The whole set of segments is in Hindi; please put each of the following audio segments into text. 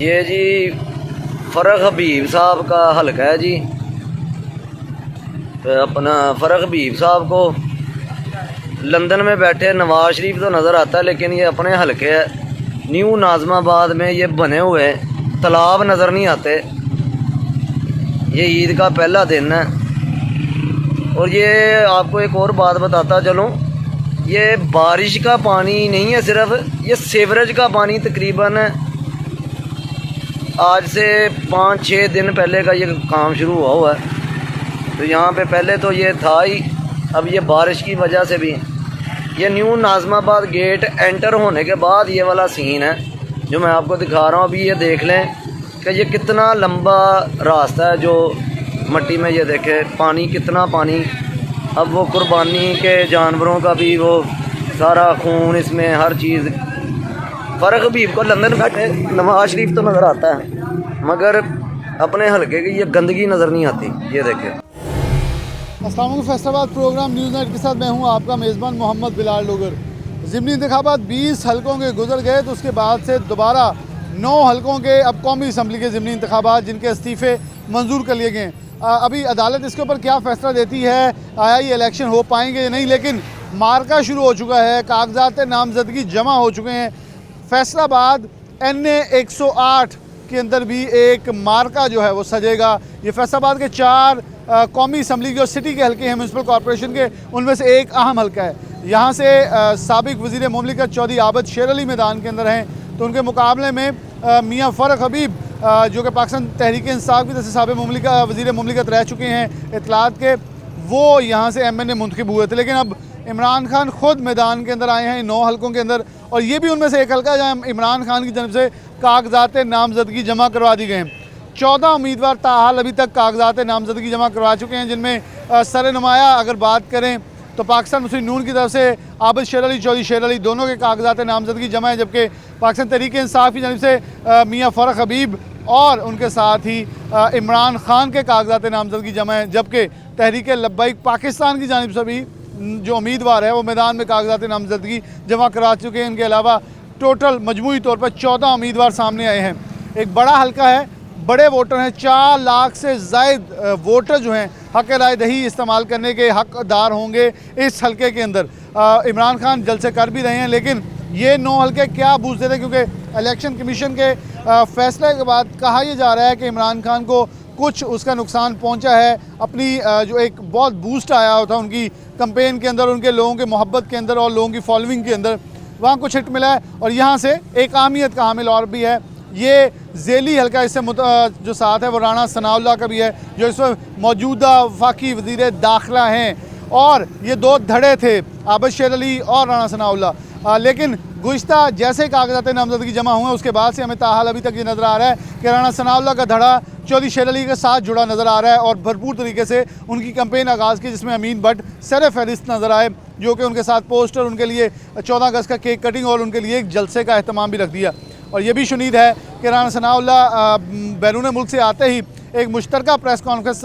ये जी फ़रख हबीब साहब का हल्का है जी। अपना फ़रख हबीब साहब को लंदन में बैठे नवाज शरीफ तो नज़र आता है, लेकिन ये अपने हल्के है न्यू नाज़माबाद में ये बने हुए तालाब नज़र नहीं आते। ये ईद का पहला दिन है। और ये आपको एक और बात बताता चलूँ, ये बारिश का पानी नहीं है सिर्फ, ये सीवरेज का पानी तकरीबन आज से 5-6 दिन पहले का ये काम शुरू हुआ है। तो यहाँ पे पहले तो ये था ही, अब ये बारिश की वजह से भी ये न्यू नाज़माबाद गेट एंटर होने के बाद ये वाला सीन है जो मैं आपको दिखा रहा हूँ। अभी ये देख लें कि ये कितना लंबा रास्ता है जो मट्टी में, ये देखें पानी, कितना पानी। अब वो कुर्बानी के जानवरों का भी वो सारा खून इसमें, हर चीज़। फ़रख हबीब को लंदन बैठे नवाज शरीफ तो नज़र आता है, मगर अपने हल्के की ये गंदगी नज़र नहीं आती। ये देखें। अस्सलाम वालेकुम। फैसलाबाद प्रोग्राम न्यूज़ नेट के साथ मैं हूं आपका मेज़बान मोहम्मद बिलाल डोगर। ज़िमनी इंतखाबात 20 हलकों के गुजर गए, तो उसके बाद से दोबारा 9 हलकों के अब कौमी असम्बली के ज़िमनी इंतखाबात जिनके इस्तीफ़े मंजूर कर लिए गए। अभी अदालत इसके ऊपर क्या फ़ैसला देती है, आया ये इलेक्शन हो पाएंगे या नहीं, लेकिन मार्का शुरू हो चुका है, कागजात नामजदगी जमा हो चुके हैं। फैसलाबाद NA 108 के अंदर भी एक मार्का जो है वो सजेगा। ये फैसलाबाद के 4 कौमी असम्बली के और सिटी के हल्के हैं, म्यूनसिपल कॉरपोरेशन के, उनमें से एक अहम हल्का है। यहाँ से साबिक वज़ीर मुमलिकत चौधरी आबद शेर अली मैदान के अंदर हैं, तो उनके मुकाबले में मियाँ फ़रख हबीब जो कि पाकिस्तान तहरीक इंसाफ की तरफ से साबिक वज़ीर मुमलिकत रह चुके हैं इत्तलात के, वो यहाँ से MNA मुंतखब हुए थे। लेकिन अब इमरान खान ख़ुद मैदान के अंदर आए हैं 9 हलकों के अंदर, और ये भी उनमें से एक हल्का जहाँ इमरान खान की जानब से कागजात नामजदगी जमा करवा दी गए हैं। 14 उम्मीदवार ताहाल अभी तक कागजात नामजदगी जमा करवा चुके हैं, जिनमें सर नुमाया अगर बात करें तो पाकिस्तान मुस्लिम नून की तरफ से आबद शेर अली, चौधरी शेर अली, दोनों के कागजात नामजदगी जमा है, जबकि पाकिस्तान तहरीक इंसाफ की जानब से मियाँ फ़रख हबीब और उनके साथ ही इमरान खान के कागजात नामजदगी जमा है, जबकि तहरीक लब्बैक पाकिस्तान की जानब से भी जो उम्मीदवार है वो मैदान में कागजात नामजदगी जमा करा चुके हैं। इनके अलावा टोटल मजमूई तौर पर 14 उम्मीदवार सामने आए हैं। एक बड़ा हल्का है, बड़े वोटर हैं, 4 लाख से ज़ायद वोटर जो हैं हक़ राय दही इस्तेमाल करने के हकदार होंगे इस हल्के के अंदर। इमरान खान जलसे कर भी रहे हैं, लेकिन ये 9 हल्के क्या बूझते थे, क्योंकि इलेक्शन कमीशन के फ़ैसले के बाद कहा यह जा रहा है कि इमरान खान को कुछ उसका नुकसान पहुंचा है। अपनी जो एक बहुत बूस्ट आया था उनकी कैंपेन के अंदर, उनके लोगों के मोहब्बत के अंदर और लोगों की फॉलोइंग के अंदर, वहाँ कुछ हिट मिला है। और यहाँ से एक अहमियत का हामिल और भी है, ये ज़ेली हल्का इससे जो साथ है वो राणा सनाउल्लाह का भी है, जो इस वक्त मौजूदा वफाकी वज़ीर दाखिला हैं। और ये 2 धड़े थे, आबद शेर अली और राणा सनाउल्लाह। लेकिन गुज़िश्ता जैसे कागजात नामजदगी जमा हुए उसके बाद से हमें ताहाल अभी तक ये नज़र आ रहा है कि राणा सनाउल्लाह का धड़ा चौधरी शेर अली के साथ जुड़ा नज़र आ रहा है, और भरपूर तरीके से उनकी कैंपेन आगाज़ की, जिसमें अमीन भट्ट सर फहरिस्त नज़र आए, जो कि उनके साथ पोस्टर, उनके लिए 14 अगस्त का केक कटिंग और उनके लिए एक जलसे का अहतमाम भी रख दिया। और ये भी शुनीद है कि राणा सनाउल्लाह बैरून मुल्क से आते ही एक मुश्तरका प्रेस कॉन्फ्रेंस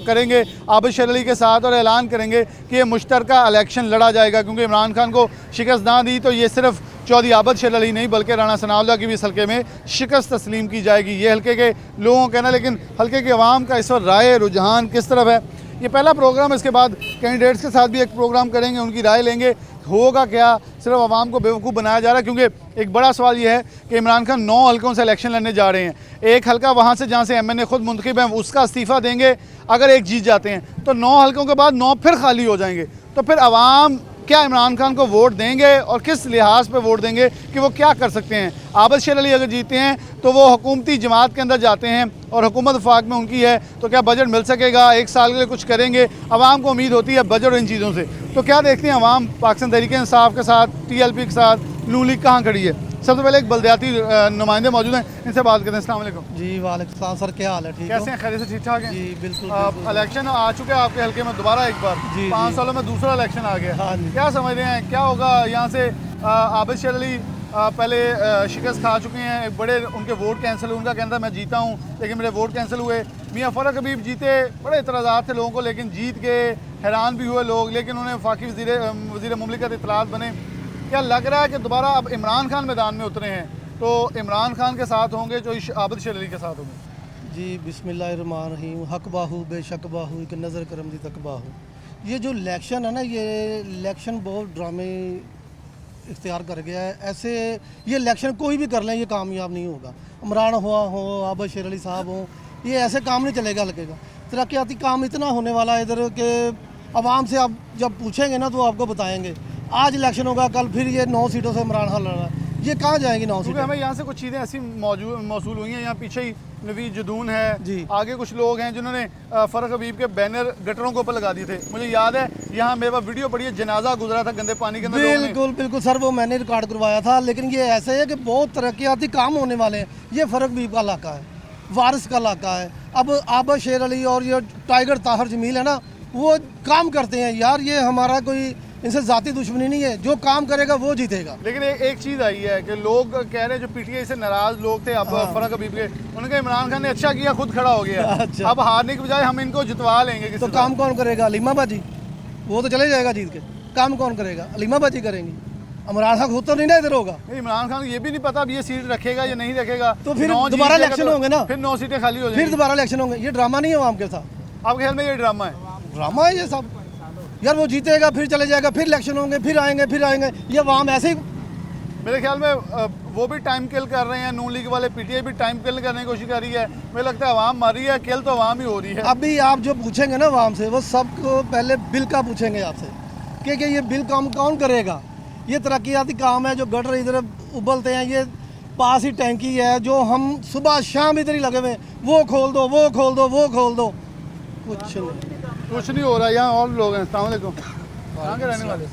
करेंगे आबद शेर अली के साथ, और ऐलान करेंगे कि ये मुश्तरका इलेक्शन लड़ा जाएगा, क्योंकि इमरान खान को शिकस्त ना दी तो ये सिर्फ चौधरी आबद शेर अली नहीं बल्कि राणा सनाउल्लाह की भी इस हल्के में शिकस्त तस्लीम की जाएगी। ये हल्के के लोगों का कहना, लेकिन हल्के के अवाम का इस वक्त राय रुझान किस तरफ है। ये पहला प्रोग्राम, इसके बाद कैंडिडेट्स के साथ भी एक प्रोग्राम करेंगे, उनकी राय लेंगे। होगा क्या, सिर्फ आवाम को बेवकूफ़ बनाया जा रहा है, क्योंकि एक बड़ा सवाल ये है कि इमरान खान 9 हलकों से इलेक्शन लड़ने जा रहे हैं। एक हल्का वहाँ से जहाँ से MNA खुद मुंतखब हैं उसका इस्तीफ़ा देंगे, अगर एक जीत जाते हैं तो 9 हलकों के बाद 9 फिर खाली हो जाएंगे। तो फिर आवाम क्या इमरान खान को वोट देंगे और किस लिहाज पे वोट देंगे कि वो क्या कर सकते हैं। आबद शेर अली अगर जीते हैं तो वो हुकूमती जमात के अंदर जाते हैं और हुकूमत वफाक में उनकी है, तो क्या बजट मिल सकेगा, 1 साल के लिए कुछ करेंगे। आवाम को उम्मीद होती है बजट और इन चीज़ों से। तो क्या देखते हैं आवाम पाकिस्तान तहरीक इंसाफ के साथ, TLP के साथ, नून लीग कहाँ खड़ी है। सबसे पहले एक बल्दियाती नुमाइंदे मौजूद हैं, इनसे बात करते हैं। अस्सलाम वालेकुम। जी वालेकुम सलाम सर, क्या हाल है? ठीक कैसे हैं? खैरियत से ठीक ठाक हैं? जी बिल्कुल। इलेक्शन आ चुके हैं आपके हल्के में दोबारा एक बार, जी 5 सालों में दूसरा इलेक्शन आ गया। हाँ जी। क्या समझ रहे हैं क्या होगा यहाँ से? आबद शेर अली पहले शिकस्त खा चुके हैं, एक बड़े उनके वोट कैंसिल हुए, उनका कहना मैं जीता हूँ लेकिन मेरे वोट कैंसिल हुए। मियाँ फ़रख हबीब जीते, बड़े इतराज़ात थे लोगों को, लेकिन जीत के हैरान भी हुए लोग, लेकिन उन्हें वफाकी वज़ीर मुमलिकत इत्तलात बने। क्या लग रहा है कि दोबारा अब इमरान खान मैदान में उतरे हैं, तो इमरान खान के साथ होंगे जो आबिद शेर अली के साथ होंगे? जी बिस्मिल्लाहिर्रहमानिर्रहीम। हक बाहू बेशक बाहू एक नज़र करम दी तक बाहू। ये जो इलेक्शन है ना, ये इलेक्शन बहुत ड्रामे इख्तियार कर गया है। ऐसे ये इलेक्शन कोई भी कर लें, ये कामयाब नहीं होगा। इमरान हुआ हो, आबिद शेर अली साहब हों, ये ऐसे काम नहीं चलेगा। लगेगा तरक्याती काम इतना होने वाला है इधर के आवाम से आप जब पूछेंगे ना तो आपको बताएंगे। आज इलेक्शन होगा, कल फिर ये 9 सीटों से इमरान खान लड़ रहा है, ये कहाँ जाएंगी 9 क्योंकि सीटें? हमें यहाँ से कुछ चीज़ें ऐसी मौसूल हुई हैं। यहाँ पीछे ही नवीद जदून है जी। आगे कुछ लोग हैं जिन्होंने फ़र्क हबीब के बैनर गटरों के ऊपर लगा दिए थे। मुझे याद है यहाँ मेरे पास वीडियो पड़ी है, जनाजा गुजरा था गंदे पानी के अंदर। लोगों ने- बिल्कुल बिल्कुल सर, वो मैंने रिकॉर्ड करवाया था। लेकिन ये ऐसे है कि बहुत तरक्याती काम होने वाले हैं। ये फ़र्क हबीब का इलाका है, वारिस का इलाका है। अब आबिद शेर अली और ये टाइगर ताहिर जमील है ना, वो काम करते हैं यार। ये हमारा कोई इनसे ज़ाती दुश्मनी नहीं है, जो काम करेगा वो जीतेगा। लेकिन एक चीज़ आई है कि लोग कह रहे हैं जो पीटीआई से नाराज़ लोग थे अब फ़र्क हबीब के, उन्होंने इमरान खान ने अच्छा किया, खुद खड़ा हो गया। अच्छा। अब हारने की बजाय हम इनको जितवा लेंगे। तो काम कौन करेगा? अलीमा बाजी, वो तो चले जाएगा जीत के। काम कौन करेगा? अलीमा बाजी करेंगी। इमरान खान खुद तो नहीं ना इधर होगा। नहीं, इमरान खान को ये भी नहीं पता अब ये सीट रखेगा या नहीं रखेगा। तो फिर 9 दोबारा जीत जाएगा इलेक्शन तो होंगे ना, फिर 9 सीटें खाली हो फिर जाएंगी। दोबारा इलेक्शन होंगे। ये ड्रामा नहीं है आवाम के साथ। आपके ख्याल में ये ड्रामा है? ड्रामा है ये सब यार। वो जीतेगा, फिर चले जाएगा, फिर इलेक्शन होंगे, फिर आएंगे। ये आवाम ऐसे ही। मेरे ख्याल में वो भी टाइम किल कर रहे हैं, नून लीग वाले पीटीआई भी टाइम किल करने की कोशिश कर रही है। मुझे लगता है आवाम मर रही है, किल तो आवाम ही हो रही है। अभी आप जो पूछेंगे ना आवाम से, वो सबको पहले बिल का पूछेंगे आपसे कि ये बिल काम कौन करेगा। ये तरक्याती काम है जो गटर इधर उबलते हैं, ये पास ही टैंकी है जो हम सुबह शाम इधर ही लगे हुए हैं। वो खोल दो, वो खोल दो, वो खोल दो, कुछ नहीं हो रहा है। यहाँ और लोग हैं। अस्सलाम वालेकुम। कहाँ के रहने वाले?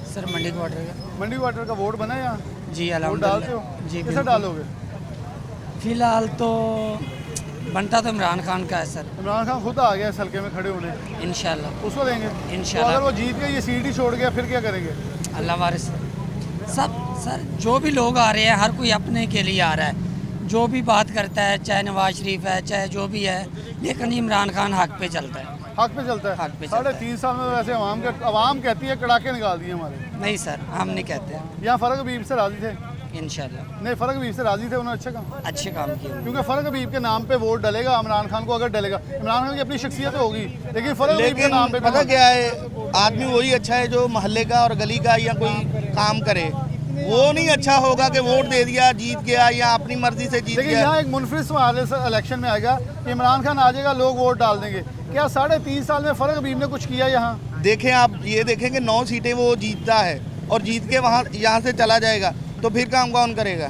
सर मंडी क्वार्टर का। मंडी क्वार्टर का वोट बना है यहाँ? जी वोट डालते हो? अल्हम्दुलिल्लाह जी। कैसे बिल्कुल। डालोगे? फिलहाल तो बनता तो इमरान खान का है सर। इमरान खान खुद आ गया इस हल्के में खड़े होने, इंशाल्लाह उसको देंगे। इंशाल्लाह। तो अगर वो जीत गया, ये सीट ही छोड़ गया, फिर क्या करेंगे? अल्लाह वारिस। सब सर जो भी लोग आ रहे हैं, हर कोई अपने के लिए आ रहा है। जो भी बात करता है, चाहे नवाज शरीफ है, चाहे जो भी है, लेकिन इमरान खान हक पे चलता है। हक पे चलता है। हक पे चलता है। 3.5 साल में वैसे आवाम कहती है कड़ाके निकाल दिए हमारे। नहीं सर, हम नहीं कहते। यहाँ फ़र्क हबीब से राजी थे? इंशाल्लाह नहीं, फ़र्क हबीब से राजी थे, उन्होंने अच्छा काम। अच्छे काम किए। क्योंकि फ़र्क हबीब के नाम पे वोट डलेगा इमरान खान को, अगर डलेगा। इमरान खान की अपनी शख्सियत होगी, लेकिन फ़र्क हबीब के नाम पे भी पता क्या है, आदमी वही अच्छा है जो मोहल्ले का और गली का या कोई काम करे। वो नहीं अच्छा होगा कि वोट दे दिया, जीत गया या अपनी मर्जी से जीत लेकिन गया। यहाँ एक मुनफरिद सवाल है इलेक्शन में आएगा कि इमरान खान आ जाएगा, लोग वोट डाल देंगे। क्या 3.5 साल में फ़र्क हबीब ने कुछ किया यहाँ? देखें आप, ये देखें कि 9 सीटें वो जीतता है और जीत के वहाँ यहाँ से चला जाएगा, तो फिर काम कौन करेगा?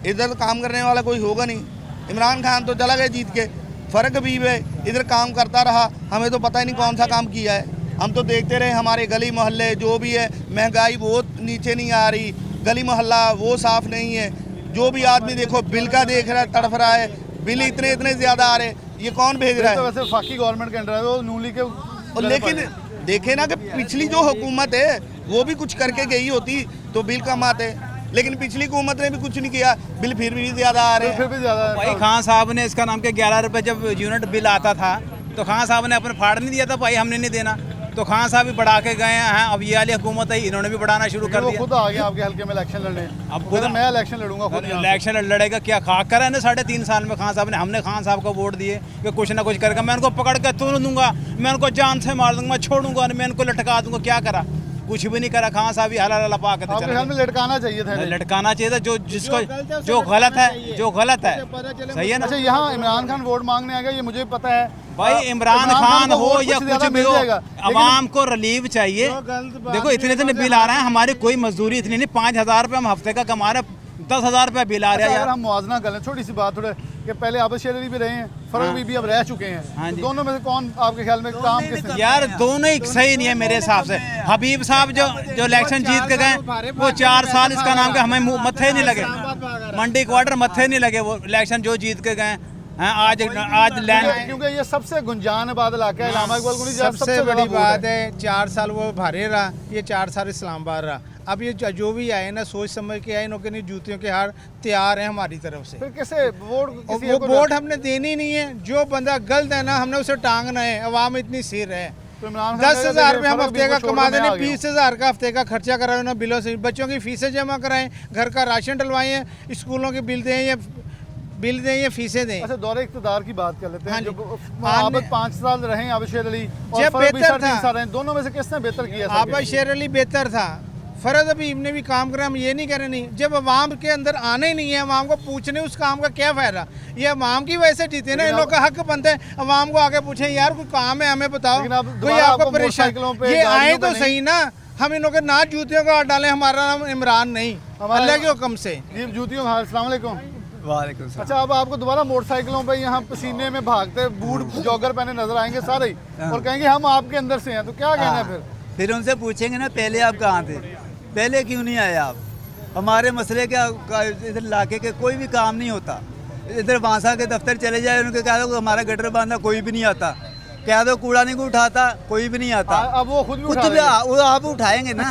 इधर काम करने वाला कोई होगा नहीं। इमरान खान तो चला गया जीत के, फ़र्क हबीब है इधर काम करता रहा। हमें तो पता ही नहीं कौन सा काम किया है। हम तो देखते रहे हमारे गली मोहल्ले जो भी है, महंगाई बहुत नीचे नहीं आ रही, गली मोहल्ला वो साफ़ नहीं है। जो भी आदमी देखो बिल का देख रहा है, तड़फ रहा है, बिल इतने ज़्यादा आ रहे, ये कौन भेज रहा तो है? वैसे फाकी गवर्नमेंट के अंडर है, वो नून लीग के। और लेकिन देखे ना कि पिछली जो हुकूमत है वो भी कुछ करके गई होती तो बिल कम आते, लेकिन पिछली हुकूमत ने भी कुछ नहीं किया, बिल फिर भी ज़्यादा आ रहे हैं। फिर भी ज़्यादा भाई खान साहब ने इसका नाम के 11 रुपये जब यूनिट बिल आता था तो खान साहब ने अपने फाड़ नहीं दिया था, भाई हमने नहीं देना, तो खान साहब भी बढ़ा के गए हैं। अब ये वाली हुकूमत है, इन्होंने भी बढ़ाना शुरू कर वो दिया। खुद आ गया आपके हल्के में इलेक्शन लड़ने। अब खुद मैं इलेक्शन लड़ूंगा खुद यहाँ से। इलेक्शन लड़ेगा क्या? खाक करा है ना 3.5 साल में खान साहब ने। हमने खान साहब को वोट दिए कि कुछ ना कुछ करेगा। मैं उनको पकड़ के तोड़ दूंगा, मैं उनको जान से मार दूंगा, मैं छोड़ूंगा, मैं उनको लटका दूंगा। क्या करा? कुछ भी नहीं करा। खान साहब ही हला लपा के आपके ख्याल में लटकाना चाहिए था? लटकाना चाहिए था जो जिसको जो गलत है सही है ना। अच्छा, यहाँ इमरान खान वोट मांगने आ गया, ये मुझे पता है। भाई इमरान खान को हो वोट या कुछ ज़्यादा कुछ भी मिल हो, जाएगा, आवाम को रिलीफ चाहिए। देखो इतने बिल आ रहे हैं, हमारी कोई मजदूरी इतनी नहीं। 5,000 रुपये हम हफ्ते का कमा रहे, 10,000 रुपये बिल आ रहा है अगर यार। हम मुआवजा कर लें, छोटी सी बात थोड़े, कि पहले आबिद शेर अली भी रहे हैं, फ़र्क भी अब रह चुके हैं। हाँ तो जी। दोनों में से कौन आपके ख्याल में काम किसने? यार दोनों ही सही नहीं है मेरे हिसाब से। हबीब साहब जो इलेक्शन जीत के गए, वो 4 साल इसका नाम का हमें मत्थे नहीं लगे, मंडी क्वार्टर मत्थे नहीं लगे वो इलेक्शन जो जीत के गए हैं। आज लैंड, क्योंकि ये सबसे गुंजान आबाद इलाका है, इलामा इकबाल को नहीं, सबसे बड़ी बात है 4 साल वो भारे रहा, ये 4 साल इस्लामाबाद रहा। अब ये जो भी आए ना सोच समझ के आए, इनके नहीं जूतियों के हार तैयार हैं हमारी तरफ से। फिर कैसे वोट? और वो वोट हमने देनी नहीं है। जो बंदा गलत है ना, हमने उसे टांगना है। अवाम इतनी सिर है तो इमरान खान 10,000 रुपये हम फर्क हफ्ते का बिल्कुल कमा छोड़ने देने, आ गया। 20,000 का हफ्ते का खर्चा कराए ना, बिलों से बच्चों की फीसें जमा कराएं, घर का राशन डलवाएं, स्कूलों के बिल दें या फीसें दें। अच्छा, दौरे इक़्तिदार की बात कर लेते हैं। हाँ जी। जो आबद 5 साल रहे आबिद शेर अली और जब फरूख भी बेहतर 3.5 था। साल रहे, दोनों में से किसने बेहतर किया? आबा शेर अली बेहतर था, फरद हबीब ने भी काम करा, हम ये नहीं कह रहे नहीं। जब अवाम के अंदर आने ही नहीं है, अवाम को पूछने उस काम का क्या फ़ायदा? ये अवाम की वजह से जीते ना, इन लोग का हक बनता है अवाम को आके पूछें यार कोई काम है हमें बताओ, लेकिन अब कोई दोबारा आपको आपको परेशान, मोटरसाइकिलों पे, ये आए गाड़ियों तो पे सही ना, हम इन लोग के ना जूतियों का हाथ डालें, हमारा नाम इमरान नहीं, हमारा- अल्लाह के हुक्म से। जी जूतियों का। अस्सलाम वालेकुम। वालेकुम सलाम। अच्छा, अब आपको दोबारा मोटरसाइकिलों पे यहाँ पसीने में भागते बूट जॉगर पहने नजर आएंगे सारे ही और कहेंगे हम आपके अंदर से हैं, तो क्या कहना है फिर उनसे पूछेंगे ना पहले आप कहाँ थे, पहले क्यों नहीं आए आप? हमारे मसले क्या, इधर इलाके के कोई भी काम नहीं होता। इधर वांसा के दफ्तर चले जाए, उनके कह दो हमारा गटर बांधा, कोई भी नहीं आता। कह दो कूड़ा नहीं उठाता, कोई भी नहीं आता। अब वो खुद भी खुद उठा भी लेंगे। वो आप उठाएंगे ना।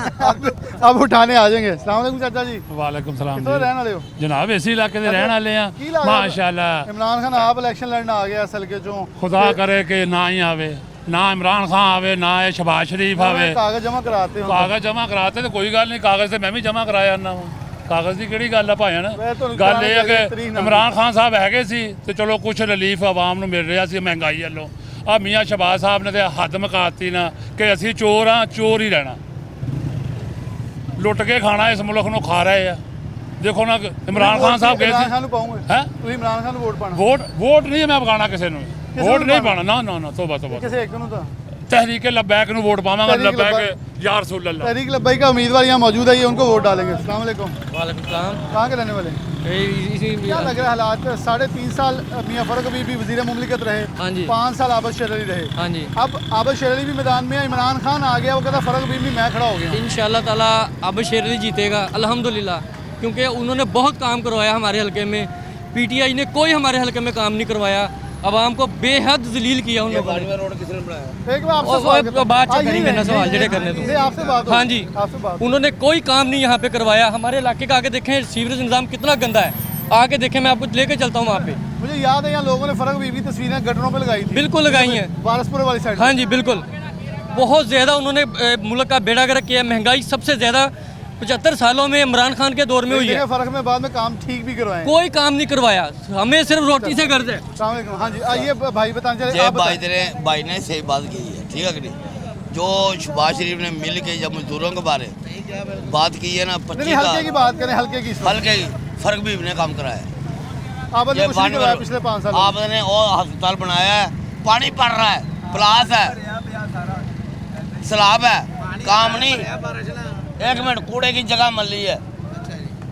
अब उठाने आ जाएंगे। अस्सलाम वालेकुम चाचा जी। वालेकुम सलाम कितने रहने वाले हो? जनाब इसी इलाके दे रहने वाले हैं की लागत? माशाल्लाह। इमरान खान आप इलेक्शन लड़ना आ गया असल के चों, खुदा करे कि ना ही आवे, ना इमरान खान आवे, ना ये शहबाज शरीफ आवे। कागज जमा कराते हो? कागज जमा कराते तो कोई गल नहीं, कागज तो मैं भी जमा कराया ना कागज की किहड़ी गल है भाईन। मैं तो गल ये है तरीन कि आ इमरान खान साहब हैगे सी तो चलो कुछ रिलीफ आवाम ਨੂੰ मिल ਰਿਹਾ ਸੀ महंगाई ਵੱਲੋਂ। ਆ ਮੀਆਂ ਸ਼ਹਬਾਜ਼ ਸਾਹਿਬ ਨੇ ਤੇ ਹੱਦ ਮਕਾਤੀ ਨਾ ਕਿ ਅਸੀਂ ਚੋਰ ਆ, ਚੋਰ ਹੀ ਰਹਿਣਾ, ਲੁੱਟ ਕੇ ਖਾਣਾ ਇਸ ਮੁਲਕ ਨੂੰ ਖਾ ਰਹੇ ਆ। ਦੇਖੋ ਨਾ ਇਮਰਾਨ ਖਾਨ ਸਾਹਿਬ ਗਏ इमरान ਸੀ खान ਨੂੰ ਪਾਉਂਗੇ? ਹੈ ਤੁਸੀਂ ਇਮਰਾਨ ਖਾਨ ਨੂੰ ਵੋਟ ਪਾਣਾ? ਵੋਟ ਨਹੀਂ ਮੈਂ ਪਕਾਣਾ ਕਿਸੇ ਨੂੰ, ਵੋਟ ਨਹੀਂ ਪਾਣਾ, ਨਾ ਨਾ ਨਾ, ਤੋਬਾ ਤੋਬਾ। ਕਿਸੇ ਇੱਕ ਨੂੰ ਤਾਂ तहरीक लब्बैक ਨੂੰ वोट पावांगा, तहरीक लब्बैक या रसूल अल्लाह। तहरीक लब्बई का उम्मीदवार यहाँ मौजूद है, ये उनको वोट डालेंगे। अस्सलाम वालेकुम। वालेकुम सलाम। कहाँ के रहने वाले? क्या लग रहा है हालात? 3.5 साल मियाँ फरूख हबीब भी वज़ीर मुमलिकत रहे, हाँ जी। 5 साल आबद शेर अली रहे। हाँ जी। अब आबद शेर अली भी मैदान में है, इमरान खान आ गया, वो कहता फरूख हबीब भी मैं खड़ा हो गया। इंशाल्लाह ताला अब शेर अली जीतेगा अल्हम्दुलिल्लाह, क्योंकि उन्होंने बहुत काम करवाया हमारे हलके में। पीटीआई ने कोई हमारे हलके में काम नहीं करवाया, आवाम को बेहद जलील किया उन लोगों ने। एक मैं आपसे और सवाल करता हूं। बात हाँ, करेंगे ना, सवाल जड़े करने दो। नहीं, आपसे बात हो। हाँ जी, आपसे बात हो। उन्होंने कोई काम नहीं यहाँ पे करवाया। हमारे इलाके का आगे देखें सीवरेज निज़ाम कितना गंदा है, आगे देखें, मैं आपको लेके चलता हूँ वहाँ पे। मुझे याद है यहाँ लोगों ने फरूख हबीब की तस्वीरें गटरों पे लगाई थी। बिल्कुल लगाई हैं, वारसपुर वाली साइड। हाँ जी बिल्कुल। बहुत ज़्यादा उन्होंने मुल्क का बेड़ा गर्क किया। महंगाई सबसे ज़्यादा 75 सालों में इमरान खान के दौर में हुई है। फर्क में बाद में काम ठीक भी करवाए। कोई काम नहीं करवाया, हमें सिर्फ रोटी से गर्ज है। अस्सलाम वालेकुम। हाँ जी, आइए भाई बताएं चले। ये आप बताएं। भाई ने सही बात की है, ठीक है कि नहीं? जो शहबाज शरीफ ने मिल के जब मजदूरों के बारे बात की है ना, नहीं, हल्के की बात करें, हल्के की। हल्के फर्क भी ने काम कराया है। आपने कुछ नहीं करवाया पिछले 5 साल। आपने और अस्पताल बनाया है, पानी पड़ रहा है, प्लास है, सलाब है, काम नहीं। एक मिनट, कूड़े की जगह मिल रही है,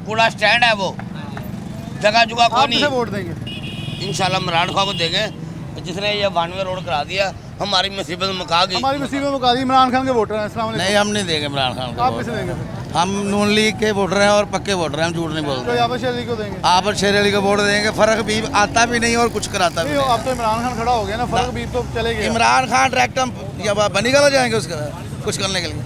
कूड़ा स्टैंड है, वो जगह जुगह कोई आप किसे नहीं। वोट देंगे? इंशाल्लाह इमरान खान को देंगे, जिसने ये 92 रोड करा दिया, हमारी मुसीबत मुका गई। हमारी मुसीबत में काजी इमरान खान के वोटर हैं। अस्सलाम वालेकुम। नहीं, हम नहीं देंगे इमरान खान को। आप किसे देंगे फिर? हम नून लीग के वोटर हैं और पक्के वोटर हैं, हम झूठ नहीं तो बोलते। आबद शेर अली को देंगे? आप शेर अली को वोट देंगे। फर्क भी आता भी नहीं और कुछ कराता भी नहीं, नहीं। अब तो इमरान खान खड़ा हो गया ना, फरूख हबीब तो चले गए। इमरान खान डायरेक्ट हम बनी गला जाएंगे उसका कुछ करने के लिए।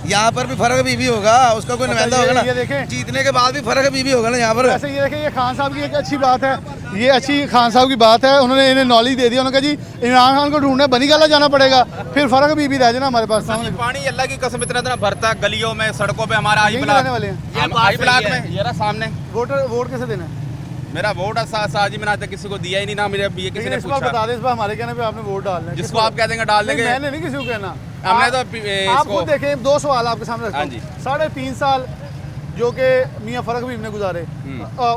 यहाँ पर भी फर्क भी होगा, उसका कोई नुमाइंदा होगा ये ना, देखें। जीतने के बाद भी फर्क भी होगा ना यहाँ पर। ऐसे ये देखें, ये खान साहब की एक अच्छी बात है, ये अच्छी खान साहब की बात है, उन्होंने इन्हें नॉलेज दे दिया। उन्होंने कहा जी इमरान खान को ढूंढने बनी गाला जाना पड़ेगा, फिर फर्क भी रह जाना हमारे पास। सामने पानी अल्लाह की कसम इतना इतना भरता है गलियों में, सड़कों पे। हमारा आई यही ब्लॉक, रहने वाले हैं। आई ब्लॉक में ये रहा सामने। वोट कैसे देना है? मेरा वोट साजी मैंने आज तक किसी को दिया ही नहीं, ना मेरे ये किसी लेकिन ने इस बार पूछा। बता दें, इस बार हमारे कहने पे आपने वोट डालना है। जिसको आप कह देंगे डाल देंगे। मैंने नहीं किसी को कहना। हमने तो आप खुद देखें, 2 सवाल आपके सामने रखता हाँ हूं। जी। 3.5 साल जो कि मियाँ फरूख हबीब ने गुजारे,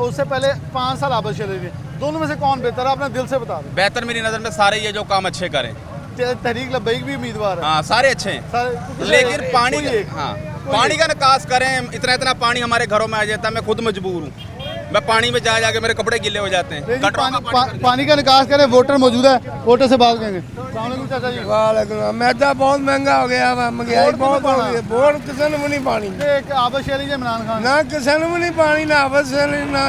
उससे पहले 5 साल आबद शेर अली, दोनों में से कौन बेहतर है? अपने दिल से बता दें। बेहतर मेरी नज़र में सारे ये जो काम अच्छे करें। तहरीक लब्बैक भी उम्मीदवार है। हाँ, सारे अच्छे हैं, लेकिन पानी का निकास करें। इतना इतना पानी हमारे घरों में आ जाता है, मैं खुद मजबूर हूँ, मैं पानी में जा जाके मेरे कपड़े गीले हो जाते हैं। पानी का निकास करें। वोटर मौजूद है, वोटर से बात करेंगे। अस्सलाम वालेकुम चाचा जी। वालेकुम। मैदा बहुत महंगा हो गया, महंगाई बहुत हो गई। वोट किसी ने भी नहीं पानी, एक आबद शेर अली, इमरान खान ना किसी ने भी नहीं पानी, ना आबद शेर अली, ना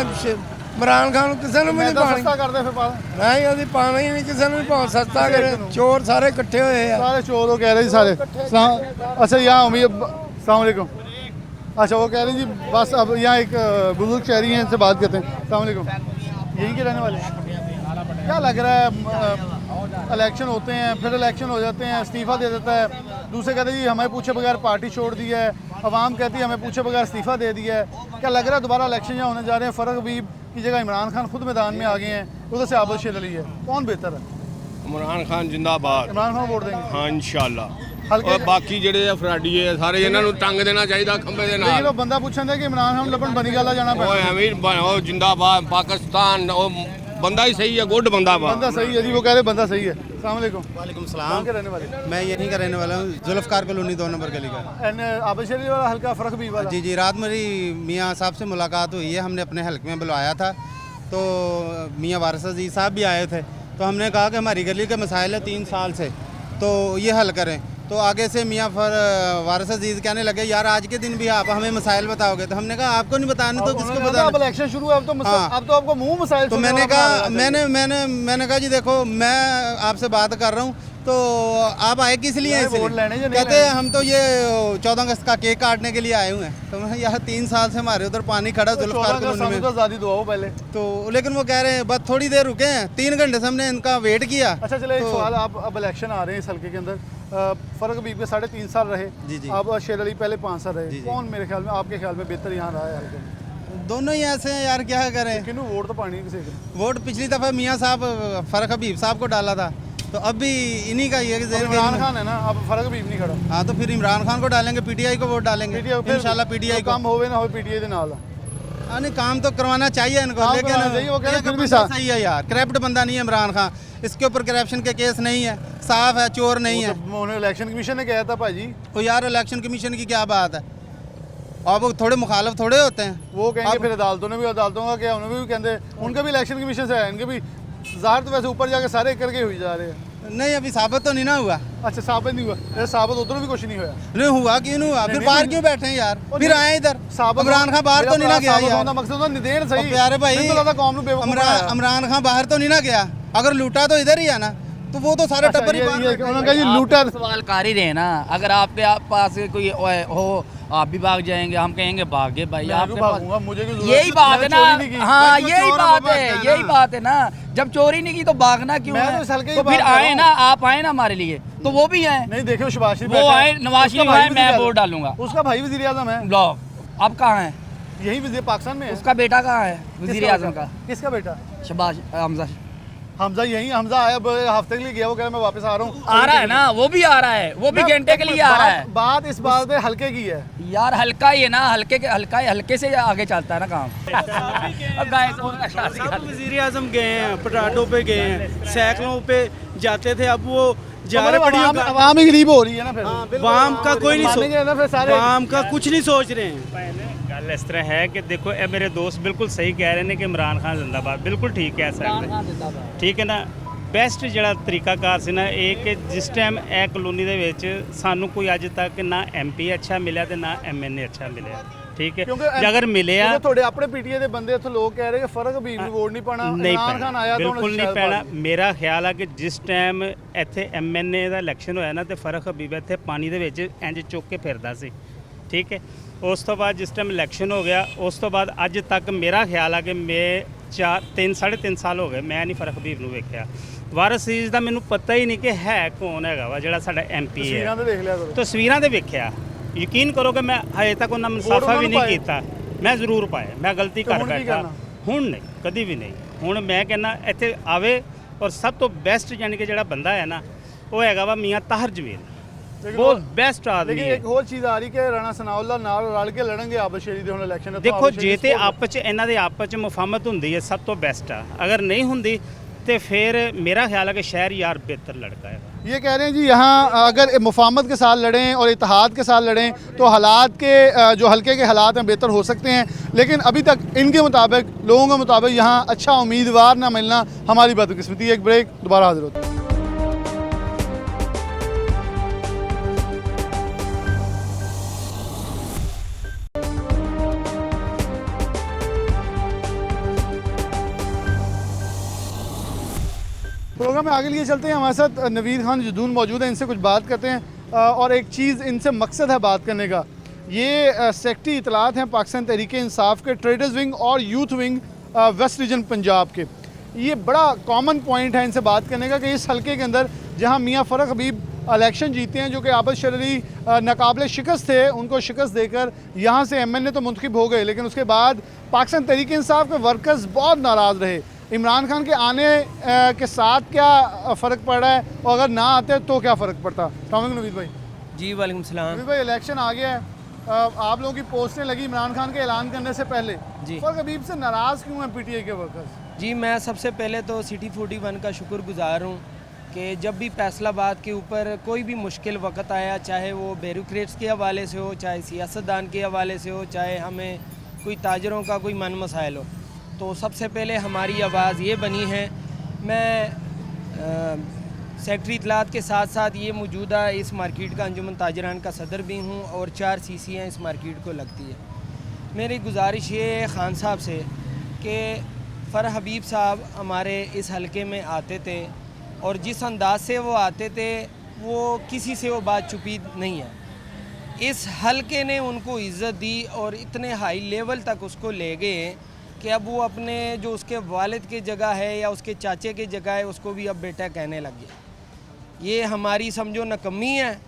इमरान खान किसी ने भी नहीं पानी। सस्ता कर दे फिर नहीं, अभी पाना ही नहीं किसी ने भी पानी सस्ता करे। चोर सारे इकट्ठे हुए हैं। सारे चोर हो कह रहे जी सारे। अच्छा, यहाँ अस्सलाम वालेकुम। अच्छा, वो कह रहे हैं जी बस अब यहाँ एक बुजुर्ग शहरी हैं, इनसे बात करते हैं। अस्सलाम वालेकुम। यहीं के रहने वाले हैं? क्या लग रहा है इलेक्शन होते हैं, फिर इलेक्शन हो जाते हैं, इस्तीफ़ा दे देता है, दूसरे कहते हैं जी हमें पूछे बगैर पार्टी छोड़ दी है, अवाम कहती है हमें पूछे बगैर इस्तीफ़ा दे दिया है। क्या लग रहा है दोबारा इलेक्शन यहाँ होने जा रहे हैं, फ़र्क हबीब की जगह इमरान खान खुद मैदान में आ गए हैं, उधर से आबद शेर अली है, कौन बेहतर है? इमरान खान जिंदाबाद। इमरान खान वोट देंगे? हाँ इंशाल्लाह। हल्के और बाकी ਜਿਹੜੇ ਫਰਾਡੀ ਹੈ ਸਾਰੇ ਇਹਨਾਂ ਨੂੰ ਟੰਗ ਦੇਣਾ ਚਾਹੀਦਾ ਖੰਭੇ ਦੇ ਨਾਲ। लेकिन वो बंदा पूछन है कि इमरान खान लपन बनी गला जाना ਉਹ पैना। ਐਵੇਂ ਉਹ जिंदाबाद पाकिस्तान ਉਹ ਬੰਦਾ ਹੀ ਸਹੀ ਹੈ गुड ਬੰਦਾ ਵਾ। बंदा सही है जी, वो कह रहे बंदा सही है। अस्सलाम वालेकुम। वालेकुम कहाँ सलाम। के रहने वाले? मैं यहीं का रहने वाला हूँ, जुल्फ़कार कॉलोनी 2 नंबर गली का। एंड आबद शेर अली वाला हल्का फ़र्क भी वाला? जी जी, रात मेरी मियाँ साहब से मुलाकात हुई है, हमने अपने हल्के में बुलवाया था, तो मियाँ वारिस अजीज़ साहब भी आए थे, तो हमने कहा कि हमारी गली के मसाइल है 3 साल से, तो ये हल करें। तो आगे से मियाँ वारिस अजीज़ कहने लगे यार आज के दिन भी आप हमें मसाइल बताओगे, तो हमने कहा आपको नहीं बताने तो किसको अब बताना। इलेक्शन शुरू है, अब तो आपको मुंह मसाइल। तो मैंने कहा मैंने कहा जी देखो मैं आपसे बात कर रहा हूँ, तो आप आए किस लिए? कहते हैं हम तो ये 14 अगस्त का केक काटने के लिए आए हुए हैं। तो मैं यार 3 साल से हमारे उधर पानी खड़ा जुल्फ़कार कॉलोनी में, पहले तो लेकिन वो कह रहे हैं बस थोड़ी देर रुके हैं, 3 घंटे से हमने इनका वेट किया। अच्छा चले, एक सवाल, आप अब इलेक्शन आ रहे हैं इस हल्के के अंदर, फ़र्क हबीब के 3.5 साल रहे, जी जी, अब शेर अली पहले 5 साल रहे, कौन मेरे ख्याल में आपके ख्याल में बेहतर यहाँ रहा है हल्के में? दोनों ही ऐसे हैं यार, क्या करें। किन्नू वोट तो पानी किसी को। वोट पिछली दफ़ा मियाँ साहब फ़र्क हबीब साहब को डाला था, तो अब भी इन्हीं का ये इमरान खान है ना, अब फ़र्क हबीब नहीं खड़ा। हाँ, तो फिर इमरान खान को डालेंगे, PTI को वोट डालेंगे इंशाल्लाह। PTI को काम होवे ना हो PTI के नाल। हाँ नहीं, काम तो करवाना चाहिए इनको, लेकिन वो कह रहे फिर भी सही है यार, करप्ट बंदा नहीं है इमरान खान, इसके ऊपर करप्शन के केस नहीं है, साफ है, चोर नहीं है। उन्होंने इलेक्शन कमीशन ने कहा था भाजी। तो यार इलेक्शन कमीशन की क्या बात है, अब वो थोड़े मुखालफ थोड़े होते हैं, वो कहेंगे फिर अदालतों ने भी, अदालतों का क्या, उन्होंने भी कहते उनका भी इलेक्शन कमीशन से है, इनके भी ज़ाहिर तो वैसे ऊपर जाके सारे करके हुई जा रहे हैं। नहीं अभी साबित तो नहीं ना हुआ। अच्छा साबित नहीं हुआ, साबित उधर भी कुछ नहीं हुआ। नहीं हुआ, क्यों नहीं हुआ? फिर बाहर क्यों बैठे हैं यार, फिर आए इधर। इमरान खान बाहर तो नहीं ना गया यार, मकसद निदेन सही प्यारे भाई, इमरान खान बाहर तो नहीं ना गया, अगर लूटा तो इधर ही है ना, तो वो तो सारे टब्बर लूटा। सवाल कर ही रहे ना, अगर आपके पास कोई हो आप भी भाग जाएंगे, हम कहेंगे भागे भाई, आपके पास मुझे यही बात है ना। हाँ यही बात है, यही बात है ना, जब चोरी नहीं की तो भागना क्यों है? तो फिर आए ना, आप आए ना हमारे लिए, तो वो भी है। नहीं देखो शहबाज शरीफ वो आए, नवाज शरीफ आए, मैं वोट डालूंगा। उसका भाई वजीर आजम है। लो अब कहाँ है? यही वजीर पाकिस्तान में है। उसका बेटा कहाँ है वजीर आजम का? किसका बेटा? शहबाज हमजा यही, हमजा आया हफ्ते के लिए गया, वो कह रहा मैं वापस आ रहा हूँ। आ रहा है ना, वो भी आ रहा है, वो भी घंटे के लिए आ रहा है। बात इस बात पे हल्के की है यार, हल्का ही है ना, हल्के से आगे चलता है ना काम। वजीर आजम गए हैं, पटाटों पे गए हैं, सैकड़ों पे जाते थे, अब वो जा रहे बड़ी आवाम ही गरीब हो रही है ना, फिर वाम का कोई नहीं सोच, वाम का कुछ नहीं सोच रहे हैं। गल इस तरह है कि देखो ये मेरे दोस्त बिल्कुल सही कह रहे हैं कि इमरान खान जिंदाबाद, बिल्कुल ठीक है सर, ठीक है ना। ਬੈਸਟ ਜਿਹੜਾ ਤਰੀਕਾਕਾਰ ਸੀ ਨਾ ਇਹ ਕਿ ਜਿਸ ਟਾਈਮ ਇਹ ਕਲੋਨੀ ਦੇ ਵਿੱਚ ਸਾਨੂੰ ਕੋਈ ਅੱਜ ਤੱਕ ਨਾ MP ਅੱਛਾ ਮਿਲਿਆ ਤੇ ਨਾ MNA ਅੱਛਾ ਮਿਲਿਆ, ਠੀਕ ਹੈ। ਜੇ ਅਗਰ ਮਿਲਿਆ ਤੁਹਾਡੇ ਆਪਣੇ PTI ਦੇ ਬੰਦੇ ਇੱਥੇ ਲੋਕ ਕਹਿ ਰਹੇ ਕਿ ਫਰਕ ਹਬੀਬ ਨੂੰ ਵੋਟ ਨਹੀਂ ਪਾਣਾ, ਇਮਰਾਨ ਖਾਨ ਆਇਆ ਤਾਂ ਬਿਲਕੁਲ ਨਹੀਂ ਪੈਣਾ। ਮੇਰਾ ਖਿਆਲ ਆ ਕਿ ਜਿਸ ਟਾਈਮ ਇੱਥੇ MNA ਦਾ ਇਲੈਕਸ਼ਨ ਹੋਇਆ ਨਾ ਤੇ ਫਰਕ ਹਬੀਬ ਇੱਥੇ ਪਾਣੀ ਦੇ ਵਿੱਚ ਇੰਜ ਚੁੱਕ ਕੇ ਫਿਰਦਾ ਸੀ, ਠੀਕ ਹੈ। ਉਸ ਤੋਂ ਬਾਅਦ ਜਿਸ ਟਾਈਮ ਇਲੈਕਸ਼ਨ ਹੋ ਗਿਆ, ਉਸ ਤੋਂ ਬਾਅਦ ਅੱਜ ਤੱਕ ਮੇਰਾ ਖਿਆਲ ਆ ਕਿ ਮੈਂ 3.5 ਸਾਲ ਹੋ ਗਏ ਮੈਂ ਨਹੀਂ ਫਰਕ ਹਬੀਬ ਨੂੰ ਵੇਖਿਆ। ਵਾਰਿਸ ਅਜ਼ੀਜ਼ ਦਾ ਮੈਨੂੰ ਪਤਾ ਹੀ ਨਹੀਂ ਕਿ ਹੈ ਕੌਣ ਹੈਗਾ ਵਾ ਜਿਹੜਾ ਸਾਡਾ MP ਹੈ। ਤਸਵੀਰਾਂ ਤੇ ਦੇਖ ਲਿਆ ਕਰੋ, ਤਸਵੀਰਾਂ ਤੇ ਵੇਖਿਆ, ਯਕੀਨ ਕਰੋ ਕਿ ਮੈਂ ਹਜੇ ਤੱਕ ਉਹਨਾਂ ਮੁਸਾਫਾ ਵੀ ਨਹੀਂ ਕੀਤਾ। ਮੈਂ ਜ਼ਰੂਰ ਪਾਇਆ, ਮੈਂ ਗਲਤੀ ਕਰ ਬੈਠਾ, ਹੁਣ ਨਹੀਂ, ਕਦੀ ਵੀ ਨਹੀਂ। ਹੁਣ ਮੈਂ ਕਹਿੰਦਾ ਇੱਥੇ ਆਵੇ, ਔਰ ਸਭ ਤੋਂ ਬੈਸਟ ਯਾਨੀ ਕਿ ਜਿਹੜਾ ਬੰਦਾ ਹੈ ਨਾ ਉਹ ਹੈਗਾ ਵਾ ਮੀਆਂ ਤਾਹਰ ਜਵੇਲ, ਬਹੁਤ ਬੈਸਟ ਆਦਮੀ ਹੈ। ਲੇਕਿਨ ਇੱਕ ਹੋਰ ਚੀਜ਼ ਆ ਰਹੀ ਕਿ ਰਾਣਾ ਸਨਾਉल्ला ਨਾਲ ਰਲ ਕੇ ਲੜਨਗੇ ਆਬਦ ਸ਼ੇਰੀ ਦੇ ਹੁਣ ਇਲੈਕਸ਼ਨ। ਦੇਖੋ ਜੇ ਤੇ ਆਪਸ ਚ ਇਹਨਾਂ ਦੇ ਆਪਸ ਚ ਮੁਫਾਹਮਤ ਹੁੰਦੀ ਹੈ ਸਭ ਤੋਂ बेस्ट ਆ, अगर नहीं ਹੁੰਦੀ तो फिर मेरा ख्याल है कि शहर यार बेहतर लड़का है। ये कह रहे हैं जी यहाँ अगर मुफाहमत के साथ लड़ें और इत्तेहाद के साथ लड़ें तो हालात के जो हल्के के हालात हैं बेहतर हो सकते हैं, लेकिन अभी तक इनके मुताबिक, लोगों के मुताबिक यहाँ अच्छा उम्मीदवार ना मिलना हमारी बदकिस्मती। एक ब्रेक, दोबारा हाजिर होते हैं। प्रोग्राम में आगे लिए चलते हैं, हमारे साथ नवीद खान जदून मौजूद है, इनसे कुछ बात करते हैं। और एक चीज़ इनसे मकसद है बात करने का, ये सेक्रेटरी इतलात हैं पाकिस्तान तहरीक इंसाफ के ट्रेडर्स विंग और youth wing west region Punjab के। ये बड़ा कॉमन पॉइंट है इनसे बात करने का कि इस हलके के अंदर जहाँ मियाँ फ़रख हबीब इलेक्शन जीते हैं, जो कि आबद शेर अली नाकाबिल शिकस्त थे, उनको शिकस्त देकर यहाँ से MNA तो मुंतखब हो गए, लेकिन उसके बाद पाकिस्तान तहरीक इंसाफ के वर्कर्स बहुत नाराज़ रहे। इमरान खान के आने के साथ क्या फ़र्क पड़ रहा है, और अगर ना आते तो क्या फ़र्क पड़ता? नवीद भाई। जी वालेकुम सलाम। नवीद भाई, इलेक्शन आ गया है, आप लोगों की पोस्टें लगी इमरान खान के ऐलान करने से पहले, जी फ़रख हबीब से नाराज़ क्यों हैं PTI के वर्कर्स? जी, मैं सबसे पहले तो सिटी 41 का शुक्रगुजार हूँ कि जब भी फैसलाबाद के ऊपर कोई भी मुश्किल वक्त आया, चाहे वो ब्यूरोक्रेट्स के हवाले से हो, चाहे सियासतदान के हवाले से हो, चाहे हमें कोई ताजरों का कोई मन मसाइल हो, तो सबसे पहले हमारी आवाज़ ये बनी है। मैं सेक्रेटरी इतलात के साथ साथ ये मौजूदा इस मार्केट का अंजुमन ताजरान का सदर भी हूँ और 4 CCयाँ इस मार्केट को लगती है। मेरी गुजारिश ये है खान साहब से कि फ़रख हबीब साहब हमारे इस हलके में आते थे और जिस अंदाज से वो आते थे वो किसी से वो बात छुपी नहीं है। इस हलके ने उनको इज़्ज़त दी और इतने हाई लेवल तक उसको ले गए कि अब वो अपने जो उसके वालिद की जगह है या उसके चाचे की जगह है उसको भी अब बेटा कहने लग गया। ये हमारी समझो नकम्मी है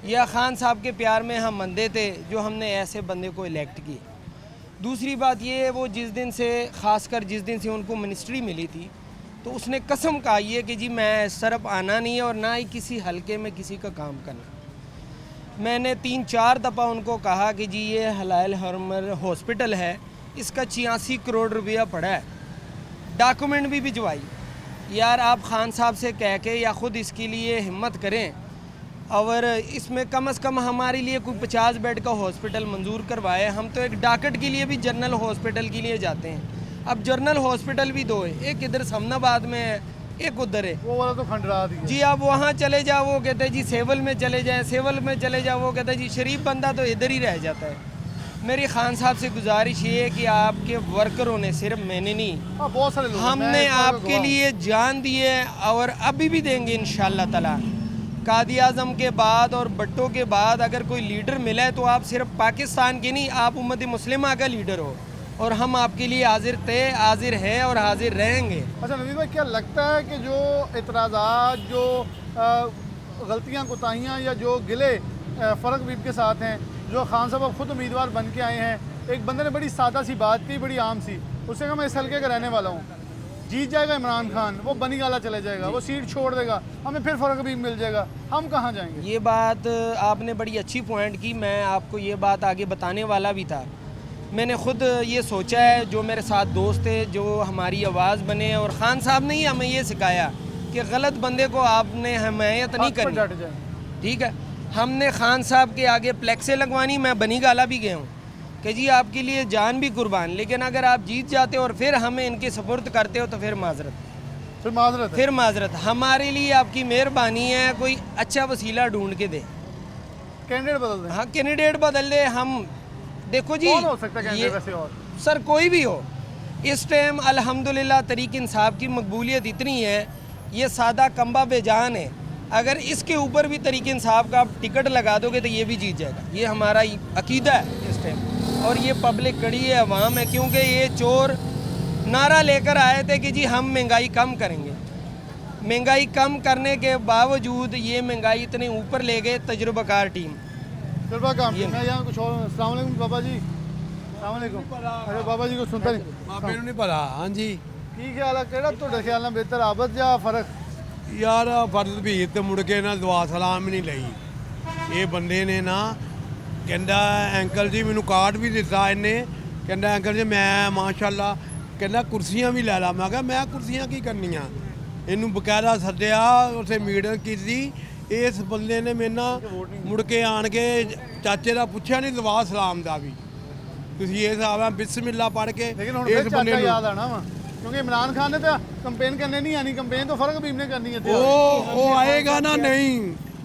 या खान साहब के प्यार में हम अंधे थे जो हमने ऐसे बंदे को इलेक्ट किए। दूसरी बात ये है, वो जिस दिन से ख़ासकर जिस दिन से उनको मिनिस्ट्री मिली थी तो उसने कसम खाई है कि जी मैं इस तरफ आना नहीं है और ना ही किसी हलके में किसी का काम करना। मैंने 3-4 दफ़ा उनको कहा कि जी ये हलाल हरमर हॉस्पिटल है, इसका 86 करोड़ रुपया पड़ा है, डॉक्यूमेंट भी भिजवाई। यार आप खान साहब से कह के या ख़ुद इसके लिए हिम्मत करें और इसमें कम से कम हमारे लिए कोई 50 बेड का हॉस्पिटल मंजूर करवाए। हम तो एक डॉक्टर के लिए भी जनरल हॉस्पिटल के लिए जाते हैं। अब जनरल हॉस्पिटल भी 2 है, एक इधर समनाबाद में है, एक उधर है। वो वाला तो खंडरा दिया। जी आप वहाँ चले जाओ, वो कहते हैं जी सेवल में चले जाएँ, सेवल में चले जाओ, वो कहते हैं जी शरीफ बंदा तो इधर ही रह जाता है। मेरी खान साहब से गुजारिश ये है कि आपके वर्करों ने, सिर्फ मैंने नहीं, बहुत सारे लोग, हमने आपके लिए जान दी है और अभी भी देंगे इंशाअल्लाह ताला। कादी आज़म के बाद और भट्टो के बाद अगर कोई लीडर मिला है तो आप सिर्फ पाकिस्तान के नहीं, आप उम्मत मुस्लिमा का लीडर हो और हम आपके लिए हाजिर थे, हाजिर हैं और हाजिर रहेंगे। अच्छा नवीद भाई, क्या लगता है कि जो इतराज़ात, जो गलतियाँ कोताहियाँ या जो गिले फ़रख हबीब के साथ हैं, जो खान साहब अब खुद उम्मीदवार बन के आए हैं, एक बंदे ने बड़ी सादा सी बात की, बड़ी आम सी, उससे कहा मैं इस हल्के का रहने वाला हूँ, जीत जाएगा इमरान खान, वो बनी गाला चले जाएगा, वो सीट छोड़ देगा, हमें फिर फ़रख हबीब मिल जाएगा, हम कहाँ जाएंगे? ये बात आपने बड़ी अच्छी पॉइंट की, मैं आपको ये बात आगे बताने वाला भी था। मैंने ख़ुद ये सोचा है, जो मेरे साथ दोस्त थे जो हमारी आवाज़ बने, और ख़ान साहब ने ही हमें ये सिखाया कि गलत बंदे को आपने हमायत नहीं करनी, ठीक है। हमने खान साहब के आगे फ्लेक्सें लगवानी, मैं बनी गाला भी गया हूँ कि जी आपके लिए जान भी कुर्बान, लेकिन अगर आप जीत जाते हो और फिर हमें इनके सपुर्द करते हो तो फिर माजरत हमारे लिए आपकी मेहरबानी है, कोई अच्छा वसीला ढूंढ के दे, कैंडिडेट बदल दे। हाँ कैंडिडेट बदल दे। हम देखो जी, कौन हो सकता है कैंडिडेट वैसे? और सर कोई भी हो, इस टाइम अल्हम्दुलिल्लाह तरीक इंसाफ की मकबूलियत इतनी है, ये सादा कम्बा बेजान है, अगर इसके ऊपर भी तरीक इंसाफ का आप टिकट लगा दोगे तो ये भी जीत जाएगा। ये हमारा अकीदा है इस टाइम, और ये पब्लिक कड़ी है, अवाम है, क्योंकि ये चोर नारा लेकर आए थे कि जी हम महंगाई कम करेंगे। महंगाई कम करने के बावजूद ये महंगाई इतने ऊपर ले गए तजुर्बाकार टीम। मैं यहाँ कुछ और। अस्सलाम वालेकुम बाबा जी। अस्सलाम वालेकुम। अरे बाबा जी को सुनता नहीं, मैनू नहीं पता। हाँ जी, की ख्याल है, केड़ा ਤੁਹਾਡੇ ख्याल ਨਾਲ बेहतर आबद या फर्क? यार फर्ज भी तो मुड़ के ना दुआ सलाम ही नहीं लई। ये बंदे ने ना कहता अंकल जी मैनू कार्ड भी दिता इन्हें, कहता अंकल जी मैं माशाअल्लाह, कहता कुर्सियाँ भी लै ला। मैं कहा मैं कुर्सियाँ की करनियाँ, इनू बकायदा सद्या, उसे मीटिंग की। इस बंदे ने मेरे ना मुड़ के आन के चाचे का पूछा नहीं दुआ सलाम का भी। तुम ये हिसाब है बिस्मिल्ला पढ़ के इस बंदे याद आना वा, क्योंकि इमरान खान ने तो कंपेन करने नहीं आनी, कंपेन तो फर्क हबीब ने करनी है। वो आएगा ना नहीं,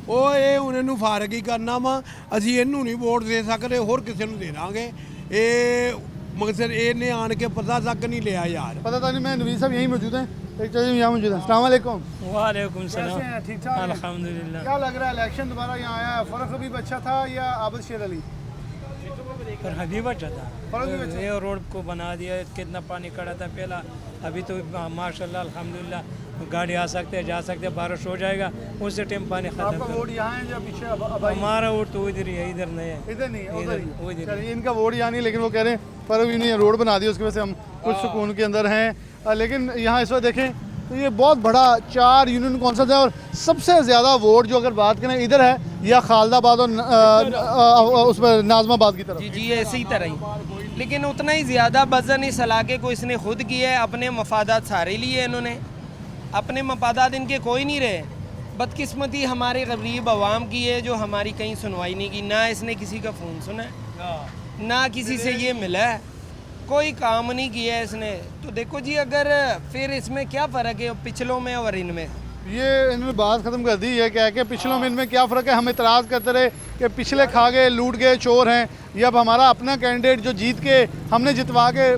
वो ये उन्हें फारग ही करना वा। असी इनू नहीं वोट दे सकते, होर किसी को दे देंगे। ये मकसद इन्हें आन के पता तक नहीं लिया यार। पता था नहीं। मैं नवीद साहब यहीं मौजूद हैं, एक चीज़ यहाँ मौजूद है। अस्सलाम वालेकुम। वालेकुम सलाम। कैसे हैं? ठीक ठाक? अल्हम्दुलिल्लाह। क्या लग रहा है इलेक्शन दोबारा यहाँ आया, फ़रख हबीब अच्छा था या आबद शेर अली? पर हबीब अच्छा था, फरक भी अच्छा। ये रोड को बना दिया, कितना पानी खड़ा था पहला, अभी तो माशाल्लाह अल्हम्दुलिल्लाह गाड़ी आ सकते हैं, जा सकते हैं, बारिश हो जाएगा उसी टाइम पानी खत्म आपका कर। वोट यहाँ है या पीछे अब आई? हमारा वोट तो इधर ही है, इधर नहीं है, इधर नहीं है, उधर ही। उधर चलिए, इनका वोट यहाँ नहीं, लेकिन वो कह रहे हैं फर्क भी नहीं है, रोड बना दी उसकी वजह से हम कुछ सुकून के अंदर हैं। लेकिन यहाँ इस वक्त देखें तो ये बहुत बड़ा 4 यूनियन कौंसल है और सबसे ज़्यादा वोट जो अगर बात करें इधर है या खालदाबाद और उस पर नाजमाबाद की तरफ। जी जी ऐसे ही तरह ही, लेकिन उतना ही ज़्यादा वजन इस इलाके को इसने खुद किया है, अपने मफादात सारे लिए इन्होंने, अपने मफादात इनके कोई नहीं रहे। बदकिस्मती हमारे गरीब आवाम की है जो हमारी कहीं सुनवाई नहीं की, ना इसने किसी का फ़ोन सुना है, ना किसी से ये मिला है, कोई काम नहीं किया है इसने। तो देखो जी, अगर फिर इसमें क्या फ़र्क है पिछलों में और इनमें? ये इन्होंने बात ख़त्म कर दी है, क्या कि पिछलों में इनमें क्या फ़र्क है। हम इतराज़ करते रहे कि पिछले खा गए, लूट गए, चोर हैं। ये अब हमारा अपना कैंडिडेट जो जीत के हमने जितवा के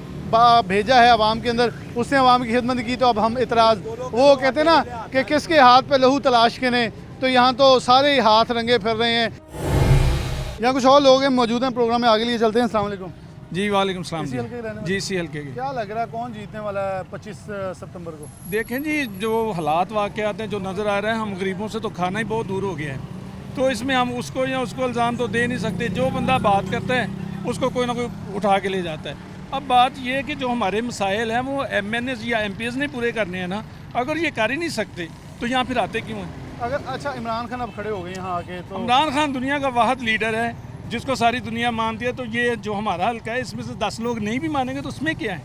भेजा है आवाम के अंदर, उसने आवाम की खिदमत की, तो अब हम इतराज़, वो कहते हैं ना कि किसके हाथ पे लहू तलाश के ने, तो यहाँ तो सारे हाथ रंगे फिर रहे हैं। यहाँ कुछ और लोग हैं मौजूद हैं, प्रोग्राम में आगे लिए चलते हैं। अस्सलाम वालेकुम जी। वालेकुम सलाम इसी हल्के के रहने वाले? जी, इसी हल्के के। क्या लग रहा है कौन जीतने वाला है 25 सितंबर को? देखें जी, जो हालात वाक़यात हैं जो नज़र आ रहे हैं, हम गरीबों से तो खाना ही बहुत दूर हो गया है, तो इसमें हम उसको या उसको इल्ज़ाम तो दे नहीं सकते। जो बंदा बात करता है उसको कोई ना कोई उठा के ले जाता है। अब बात यह है कि जो हमारे मसाइल हैं वो MNAs या MPs ने पूरे करने हैं ना, अगर ये कर ही नहीं सकते तो यहाँ फिर आते क्यों हैं? अगर अच्छा इमरान खान अब खड़े हो गए यहाँ आके, तो इमरान खान दुनिया का वाहिद लीडर है जिसको सारी दुनिया मानती है, तो ये जो हमारा हल्का है इसमें से 10 लोग नहीं भी मानेंगे तो उसमें क्या है?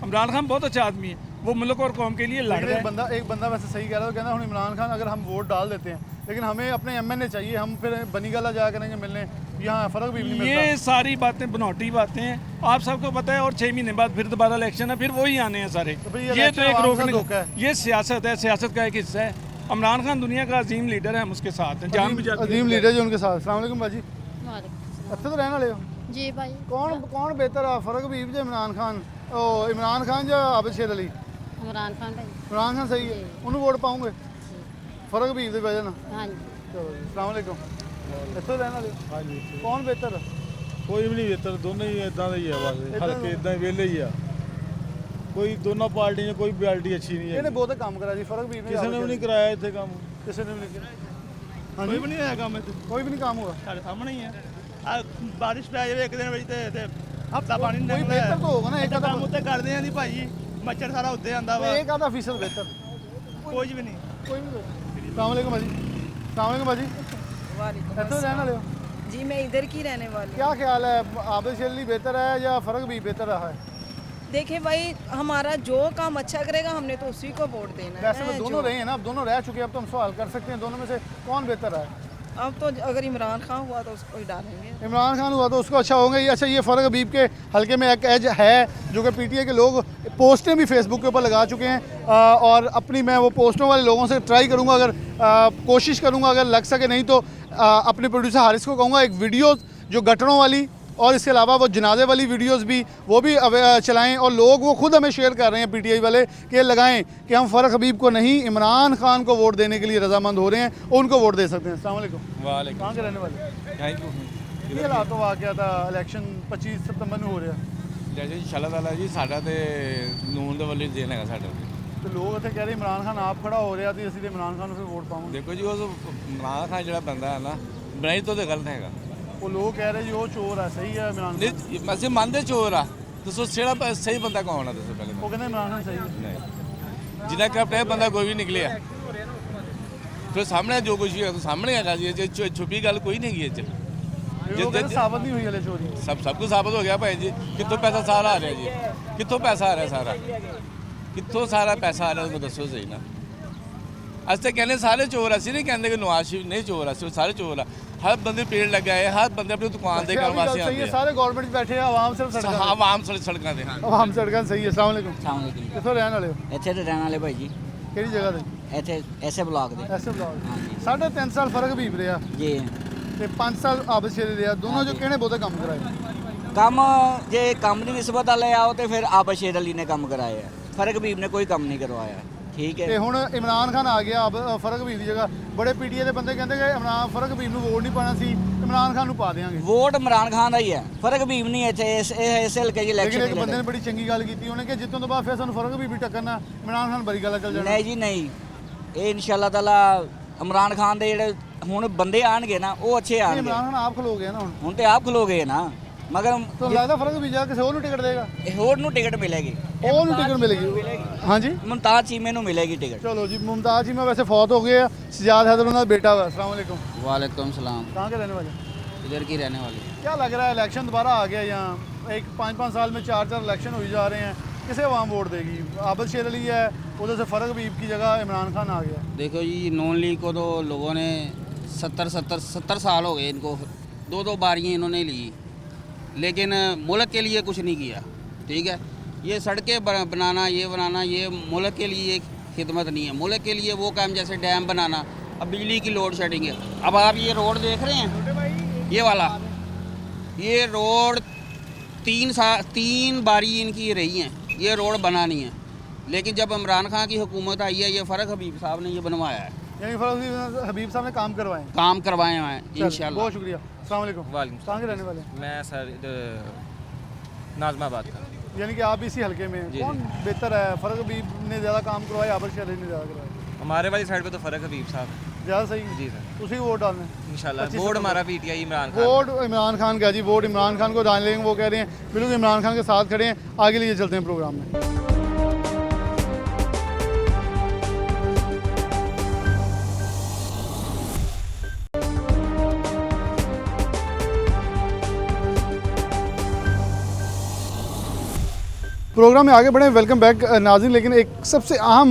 इमरान खान बहुत अच्छा आदमी है, वो मुल्क और कौम के लिए लड़ रहा है। एक बंदा वैसे सही कह रहा है, कहना हम इमरान खान अगर हम वोट डाल देते हैं, लेकिन हमें अपने MNA चाहिए, हम फिर बनीगला जा करेंगे मिलने, यहाँ फ़र्क भी नहीं मिलता। ये सारी बातें बनौटी बातें हैं, आप सबको पता है। और 6 महीने बाद फिर दोबारा इलेक्शन है, फिर वही आने हैं सारे। ये तो एक रोकने, ये सियासत है, सियासत का एक हिस्सा है। इमरान खान दुनिया का अजीम लीडर है, हम उसके साथ हैं, जान भी जाते हैं। अजीम लीडर जो उनके साथ। अस्सलाम वालेकुम बाजी, अच्छा तो रहने वाले हो जी भाई? कौन बेहतर है, फ़र्क भी जो इमरान खान, ओ इमरान खान या आबिद शेर अली? इमरान खान भाई। इमरान खान सही है, उन्हें वोट पाऊंगे, फ़र्क भी की वजह ना। हाँ जी। चलो जी, अस्सलाम वालेकुम, अच्छा रहने वाले हो? हाँ जी। कौन बेहतर है? कोई भी नहीं बेहतर, दोनों ही इदा ही है, बस हल्के इदा ही वेले ही है, कोई दोनों पार्टी ने कोई पार्टी अच्छी नहीं है। इन्हें बहुत काम करा जी, फ़र्क भी किसी ने भी नहीं कराया इतने काम, किसी ने भी नहीं कराया। कोई भी नहीं है काम इतने, कोई भी नहीं काम हुआ। साढ़े सामने ही है। बारिश पै जाए एक दिन ते हफ्ता पानी कोई बेहतर तो होगा ना, एक आधा काम उत्ते करते हैं जी भाई, मच्छर सारा उत्ते आंदा वा, एक आधा फीसद बेहतर, कोई भी नहीं, कोई भी। अस्सलाम वालेकुम बाजी, अस्सलाम वालेकुम बाजी, अच्छा रहने वाले हो? जी मैं इधर की रहने वाली। क्या ख्याल है, आबिद शेर अली बेहतर है या फ़र्क भी बेहतर रहा है? देखिए भाई, हमारा जो काम अच्छा करेगा हमने तो उसी को वोट देना है। वैसे तो दोनों रहे हैं ना, अब दोनों रह चुके हैं, अब तो हम सवाल कर सकते हैं दोनों में से कौन बेहतर है। अब तो अगर इमरान खान हुआ तो उसको ही डालेंगे। इमरान खान हुआ तो उसको अच्छा होगा। ये अच्छा, ये फ़र्क हबीब के हल्के में एक एज है जो कि PTI के लोग पोस्टें भी फेसबुक के ऊपर लगा चुके हैं, और अपनी मैं वो पोस्टों वाले लोगों से ट्राई करूँगा, अगर कोशिश करूँगा, अगर लग सके, नहीं तो अपने प्रोड्यूसर हारिस को कहूँगा एक वीडियो जो गटरों वाली और इसके अलावा वो जनाजे वाली वीडियोस भी वो भी चलाएं, और लोग वो खुद हमें शेयर कर रहे हैं PTI वाले कि लगाएं कि हम फ़र्क हबीब को नहीं इमरान खान को वोट देने के लिए रजामंद हो रहे हैं, उनको वोट दे सकते हैं। अस्सलाम वालेकुम। वालेकुम। कहाँ के रहने वाले? ये हालात तो वाक़या था, इलेक्शन 25 सितंबर में हो रहा जैसे इंशाअल्लाह ताला जी साडा ते नून दे वाले देन है साडा, तो लोग इतने कह रहे इमरान खान आप खड़ा हो रहा तो असं इमरान खान फिर वोट पाऊंगे। देखो जी वो इमरान खान जो बंदा है ना, बनाई तो गलत है, वो लोग कह रहे जी वो चोर है, सही है इमरान खान? ਅਸੀਂ ਮੰਨਦੇ ਚੋਰ ਆ, ਦੱਸੋ ਜਿਹੜਾ ਸਹੀ ਬੰਦਾ ਕੌਣ ਆ, ਦੱਸੋ ਪਹਿਲੇ वो कहते इमरान खान सही है। ਨਹੀਂ ਜਿੰਨਾ ਕਰਪਟ ਹੈ ਬੰਦਾ ਕੋਈ ਵੀ ਨਿਕਲਿਆ, ਫਿਰ ਸਾਹਮਣੇ ਜੋ ਕੁਝ ਹੈ ਸਾਹਮਣੇ ਹੈਗਾ ਜੀ, ਜੇ ਛੁਪੀ ਗੱਲ ਕੋਈ ਨਹੀਂ ਹੈਗੀ ਇਹ 'ਚ। साबित नहीं हुई हले चोरी, सब कुछ साबित हो गया भाई जी। कितों पैसा सारा आ रहा जी, कितों पैसा आ रहा है सारा, कितों सारा पैसा आ रहा है, दसो सही ना। अस तो कहने सारे चोर, असं नहीं कहते कि नवाज शरीफ नहीं चोर, अस सारे चोर आ। हर बंदे पेड़ लगा है, हर बंदे अपनी दुकान के करने वास्ते आते हैं, सारे गवर्नमेंट बैठे हैं, आवाम सिर्फ सड़कों हाँ आवाम सड़कों ते, हाँ आवाम सड़कों सही है। अस्सलाम वालेकुम। कित्थों रहने वाले हो? ਇੱਥੇ ਤੇ ਰਹਿਣ ਵਾਲੇ ਭਾਈ ਜੀ। ਕਿਹੜੀ ਜਗ੍ਹਾ ਤੇ? ਇੱਥੇ ਐਸੇ ਬਲਾਕ ਦੇ। ਐਸੇ ਬਲਾਕ। 3.5 ਸਾਲ ਫਰਕ ਹਬੀਬ ਰਿਹਾ ਜੀ, ਤੇ 5 ਸਾਲ ਆਬਦ ਸ਼ੇਰ ਰਿਹਾ, ਦੋਨੋਂ ਜੋ ਕਿਹਨੇ ਬਹੁਤੇ ਕੰਮ ਕਰਾਏ? ਕੰਮ ਜੇ ਕੰਮ ਦੀ ਨਿਸਬਤ ਵਾਲੇ ਆਓ ਤੇ ਫਿਰ ਆਬਦ ਸ਼ੇਰ ਅਲੀ ਨੇ ਕੰਮ ਕਰਾਏ ਆ, ਫਰਕ ਹਬੀਬ ਨੇ ਕੋਈ ਕੰਮ ਨਹੀਂ ਕਰਵਾਇਆ। ठीक है ਤੇ ਹੁਣ ਇਮਰਾਨ ਖਾਨ ਆ ਗਿਆ ਫਰਕ ਹਬੀਬ ਦੀ ਜਗ੍ਹਾ ਬੜੇ ਪੀਟੀਏ ਦੇ ਬੰਦੇ ਕਹਿੰਦੇ ਕਿ ਫਰਕ ਹਬੀਬ ਨੂੰ ਵੋਟ ਨਹੀਂ ਪਾਣਾ ਸੀ ਇਮਰਾਨ ਖਾਨ ਨੂੰ ਪਾ ਦੇਵਾਂਗੇ ਵੋਟ ਇਮਰਾਨ ਖਾਨ ਦਾ ਹੀ ਹੈ ਫਰਕ ਹਬੀਬ ਨਹੀਂ ਇੱਥੇ ਇਸ ਹਲਕੇ ਦੀ ਇਲੈਕਸ਼ਨ ਲੇਕਿਨ ਇੱਕ ਬੰਦੇ ਨੇ ਬੜੀ ਚੰਗੀ ਗੱਲ ਕੀਤੀ ਉਹਨੇ ਕਿ ਜਿੱਤੋਂ ਤੋਂ ਬਾਅਦ ਫਿਰ ਸਾਨੂੰ ਫਰਕ ਹਬੀਬ ਵੀ ਟੱਕਰਨਾ ਇਮਰਾਨ ਖਾਨ ਬੜੀ ਗੱਲ ਚੱਲ ਜਾਣਾ ਨਹੀਂ ਜੀ ਨਹੀਂ ਇਹ ਇਨਸ਼ਾਅੱਲਾ ਤਾਲਾ ਇਮਰਾਨ ਖਾਨ ਦੇ ਜਿਹੜੇ ਹੁਣ ਬੰਦੇ ਆਣਗੇ ਨਾ ਉਹ ਅੱਛੇ ਆਣਗੇ ਇਮਰਾਨ ਖਾਨ ਆਪ ਖਲੋ ਗਿਆ ਨਾ ਹੁਣ ਤੇ ਆਪ ਖਲੋ ਗਏ ਨਾ ਮਗਰ ਤੁਹਾਨੂੰ ਲੱਗਦਾ ਫਰਕ ਹਬੀਬ ਜਾ ਕਿਸੇ ਹੋਰ ਨੂੰ ਟਿਕਟ ਦੇਗਾ ਹੋਰ ਨੂੰ ਟਿਕਟ ਮਿਲੇਗੀ ਉਹ ਨੂੰ ਟਿਕਟ ਮਿਲੇਗੀ ਹਾਂਜੀ ਮੁਮਤਾਜ਼ ਚੀਮੇ ਨੂੰ ਮਿਲੇਗੀ ਟਿਕਟ चलो जी मुमताज़ जी में वैसे फौत हो गए सजाद हैदर उनका बेटा हुआ अस्सलाम वालेकुम वालेकुम सलाम कहाँ के रहने वाले इधर की रहने वाली क्या लग रहा है इलेक्शन दोबारा आ गया यहाँ एक 5-5 साल में 4 इलेक्शन हो जा रहे हैं किसे अवाम वोट देगी आबिद शेर अली है उधर से फ़र्क हबीब की जगह इमरान खान आ गया देखो जी नॉन लीग को तो लोगों ने 70 साल हो गए इनको 2 बारियाँ इन्होंने ली लेकिन मुल्क के लिए कुछ नहीं किया ठीक है ये सड़कें बनाना ये मुल्क के लिए खिदमत नहीं है मुल्क के लिए वो काम जैसे डैम बनाना अब बिजली की लोड शेडिंग है अब आप ये रोड देख रहे हैं ये वाला ये रोड 3 बारी इनकी रही हैं ये रोड बना नहीं है लेकिन जब इमरान खान की हुकूमत आई है ये फ़र्क हबीब साहब ने ये बनवाया है यानी फ़र्क हबीब साहब ने काम करवाए हैं इंशाल्लाह बहुत शुक्रिया अस्सलाम वालेकुम वालेकुम कहाँ के रहने वाले मैं सर नाज़माबाद का यानी कि आप इसी हल्के में जी, कौन बेहतर है फ़र्क हबीब ने ज़्यादा काम करवाया आबिद शेर अली ने ज़्यादा करवाया हमारे वाली साइड पे तो फ़र्क हबीब साहब ज़्यादा सही जी सर उसी वोट डालना इंशाल्लाह वोट हमारा पीटीआई इमरान खान वोट इमरान खान का जी वोट इमरान खान को डाल लेंगे वो कह रहे हैं बिल्कुल इमरान खान के साथ खड़े हैं आगे लिए चलते हैं प्रोग्राम में प्रोग्राम में आगे बढ़े वेलकम बैक नाज़रीन लेकिन एक सबसे अहम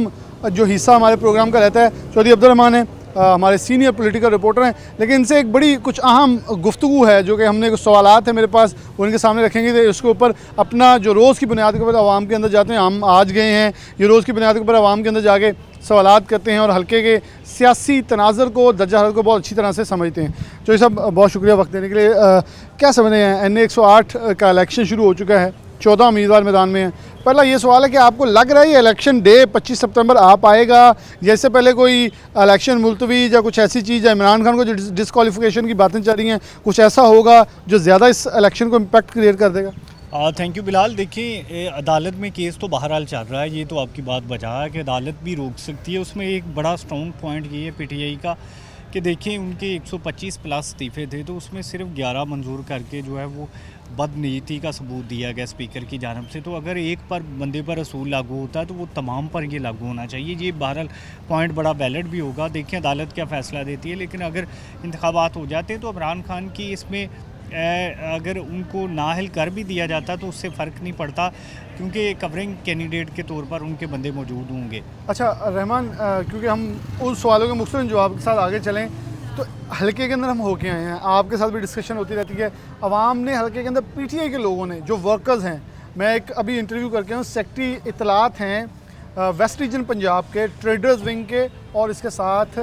जो हिस्सा हमारे प्रोग्राम का रहता है चौधरी अब्दुल रहमान है हमारे सीनियर पॉलिटिकल रिपोर्टर हैं लेकिन इनसे एक बड़ी कुछ अहम गुफ्तगू है जो कि हमने कुछ सवालात हैं मेरे पास उनके सामने रखेंगे तो उसके ऊपर अपना जो रोज़ की बुनियाद के ऊपर आवाम के अंदर जाते हैं हम आज गए हैं ये रोज़ की बुनियाद के ऊपर आवाम के अंदर जाके सवालात करते हैं और हल्के के सियासी तनाज़र को दर्जा हरत को बहुत अच्छी तरह से समझते हैं तो ये सब बहुत शुक्रिया वक्त देने के लिए क्या समझ रहे हैं NA 108 का इलेक्शन शुरू हो चुका है 14 उम्मीदवार मैदान में हैं पहला ये सवाल है कि आपको लग रहा है ये इलेक्शन डे 25 सितंबर आ पाएगा या इससे पहले कोई इलेक्शन मुलतवी या कुछ ऐसी चीज़ या इमरान खान को जो डिसक्वालिफिकेशन की बातें चल रही हैं कुछ ऐसा होगा जो ज़्यादा इस इलेक्शन को इम्पैक्ट क्रिएट कर देगा थैंक यू बिलाल देखिए अदालत में केस तो बहरहाल चल रहा है ये तो आपकी बात बचा है कि अदालत भी रोक सकती है उसमें एक बड़ा स्ट्रॉन्ग पॉइंट ये है PTI का कि देखिए उनके 125 प्लस इस्तीफे थे तो उसमें सिर्फ 11 मंजूर करके जो है वो बदनीयती का सबूत दिया गया स्पीकर की जानब से तो अगर एक पर बंदे पर रसूल लागू होता है तो वो तमाम पर ये लागू होना चाहिए ये बहरहाल पॉइंट बड़ा वैलिड भी होगा देखिए अदालत क्या फ़ैसला देती है लेकिन अगर इंतखाबात हो जाते हैं तो इमरान खान की इसमें अगर उनको नाअहल कर भी दिया जाता तो उससे फ़र्क नहीं पड़ता क्योंकि कवरिंग कैंडिडेट के तौर पर उनके बंदे मौजूद होंगे अच्छा रहमान क्योंकि हम उन सवालों के मुख्तलिफ जवाब के साथ आगे चलें तो हल्के के अंदर हम होके आए हैं आपके साथ भी डिस्कशन होती रहती है आवाम ने हल्के के अंदर PTI के लोगों ने जो वर्कर्स हैं मैं एक अभी इंटरव्यू करके हूँ सेक्रेटरी इतलात हैं वेस्ट रीजन पंजाब के ट्रेडर्स विंग के और इसके साथ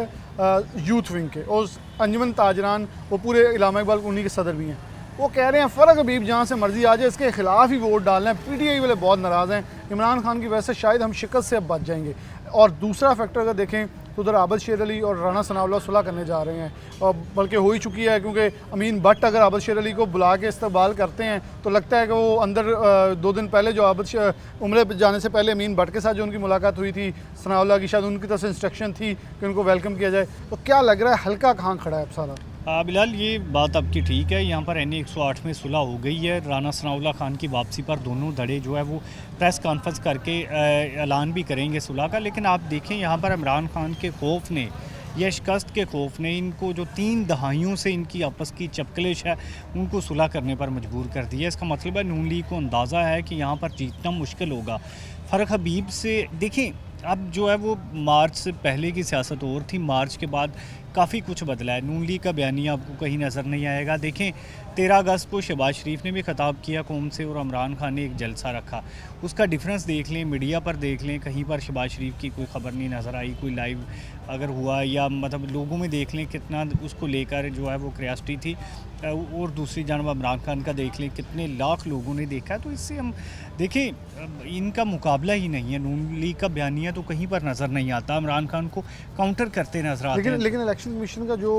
यूथ विंग के और अंजुमन ताजरान वो पूरे इलामा इकबाल उन्हीं के सदर भी हैं वो कह रहे हैं फ़र्क हबीब जहाँ से मर्जी आ जाए इसके ख़िलाफ़ ही वोट डालना है PTI वाले बहुत नाराज़ हैं इमरान खान की वजह से शायद हम शिकस्त से अब बच जाएंगे और दूसरा फैक्टर अगर देखें तो उधर आबिद शेर अली और राना सनाउल्लाह सुलह करने जा रहे हैं और बल्कि हो ही चुकी है क्योंकि अमीन भट्ट अगर आबिद शेर अली को बुला के इस्तकबाल करते हैं तो लगता है कि वो अंदर 2 दिन पहले जो उम्रे पर जाने से पहले अमीन भट्ट के साथ जो उनकी मुलाकात हुई थी सनाउल्लाह की शायद उनकी तरफ से इंस्ट्रक्शन थी कि उनको वेलकम किया जाए तो क्या लग रहा है हल्का कहाँ खड़ा है अब सारा बिलाल ये बात आपकी ठीक है यहाँ पर NA 108 में सुलह हो गई है राना सनाउल्लाह खान की वापसी पर दोनों धड़े जो है वो प्रेस कॉन्फ्रेंस करके ऐलान भी करेंगे सुलह का लेकिन आप देखें यहाँ पर इमरान खान के खौफ ने या शिकस्त के खौफ ने इनको जो 3 दहाइयों से इनकी आपस की चपकलिश है उनको सुलह करने पर मजबूर कर दिया इसका मतलब है नून लीग को अंदाज़ा है कि यहाँ पर जीतना मुश्किल होगा फ़र्क हबीब से देखें अब जो है वो मार्च से पहले की सियासत और थी मार्च के बाद काफ़ी कुछ बदला है नून लीग का बयानिया आपको कहीं नज़र नहीं आएगा देखें 13 अगस्त को शहबाज शरीफ ने भी ख़ताब किया कौम से और इमरान खान ने एक जलसा रखा उसका डिफरेंस देख लें मीडिया पर देख लें कहीं पर शहबाज शरीफ की कोई ख़बर नहीं नज़र आई कोई लाइव अगर हुआ या मतलब लोगों में देख लें कितना उसको लेकर जो है वो क्रियासिटी थी और दूसरी जानब इमरान खान का देख लें कितने लाख लोगों ने देखा तो इससे हम देखिए इनका मुकाबला ही नहीं है। नून लीग का बयानिया तो कहीं पर नज़र नहीं आता, इमरान खान को काउंटर करते नजर आते हैं। लेकिन इलेक्शन कमीशन का जो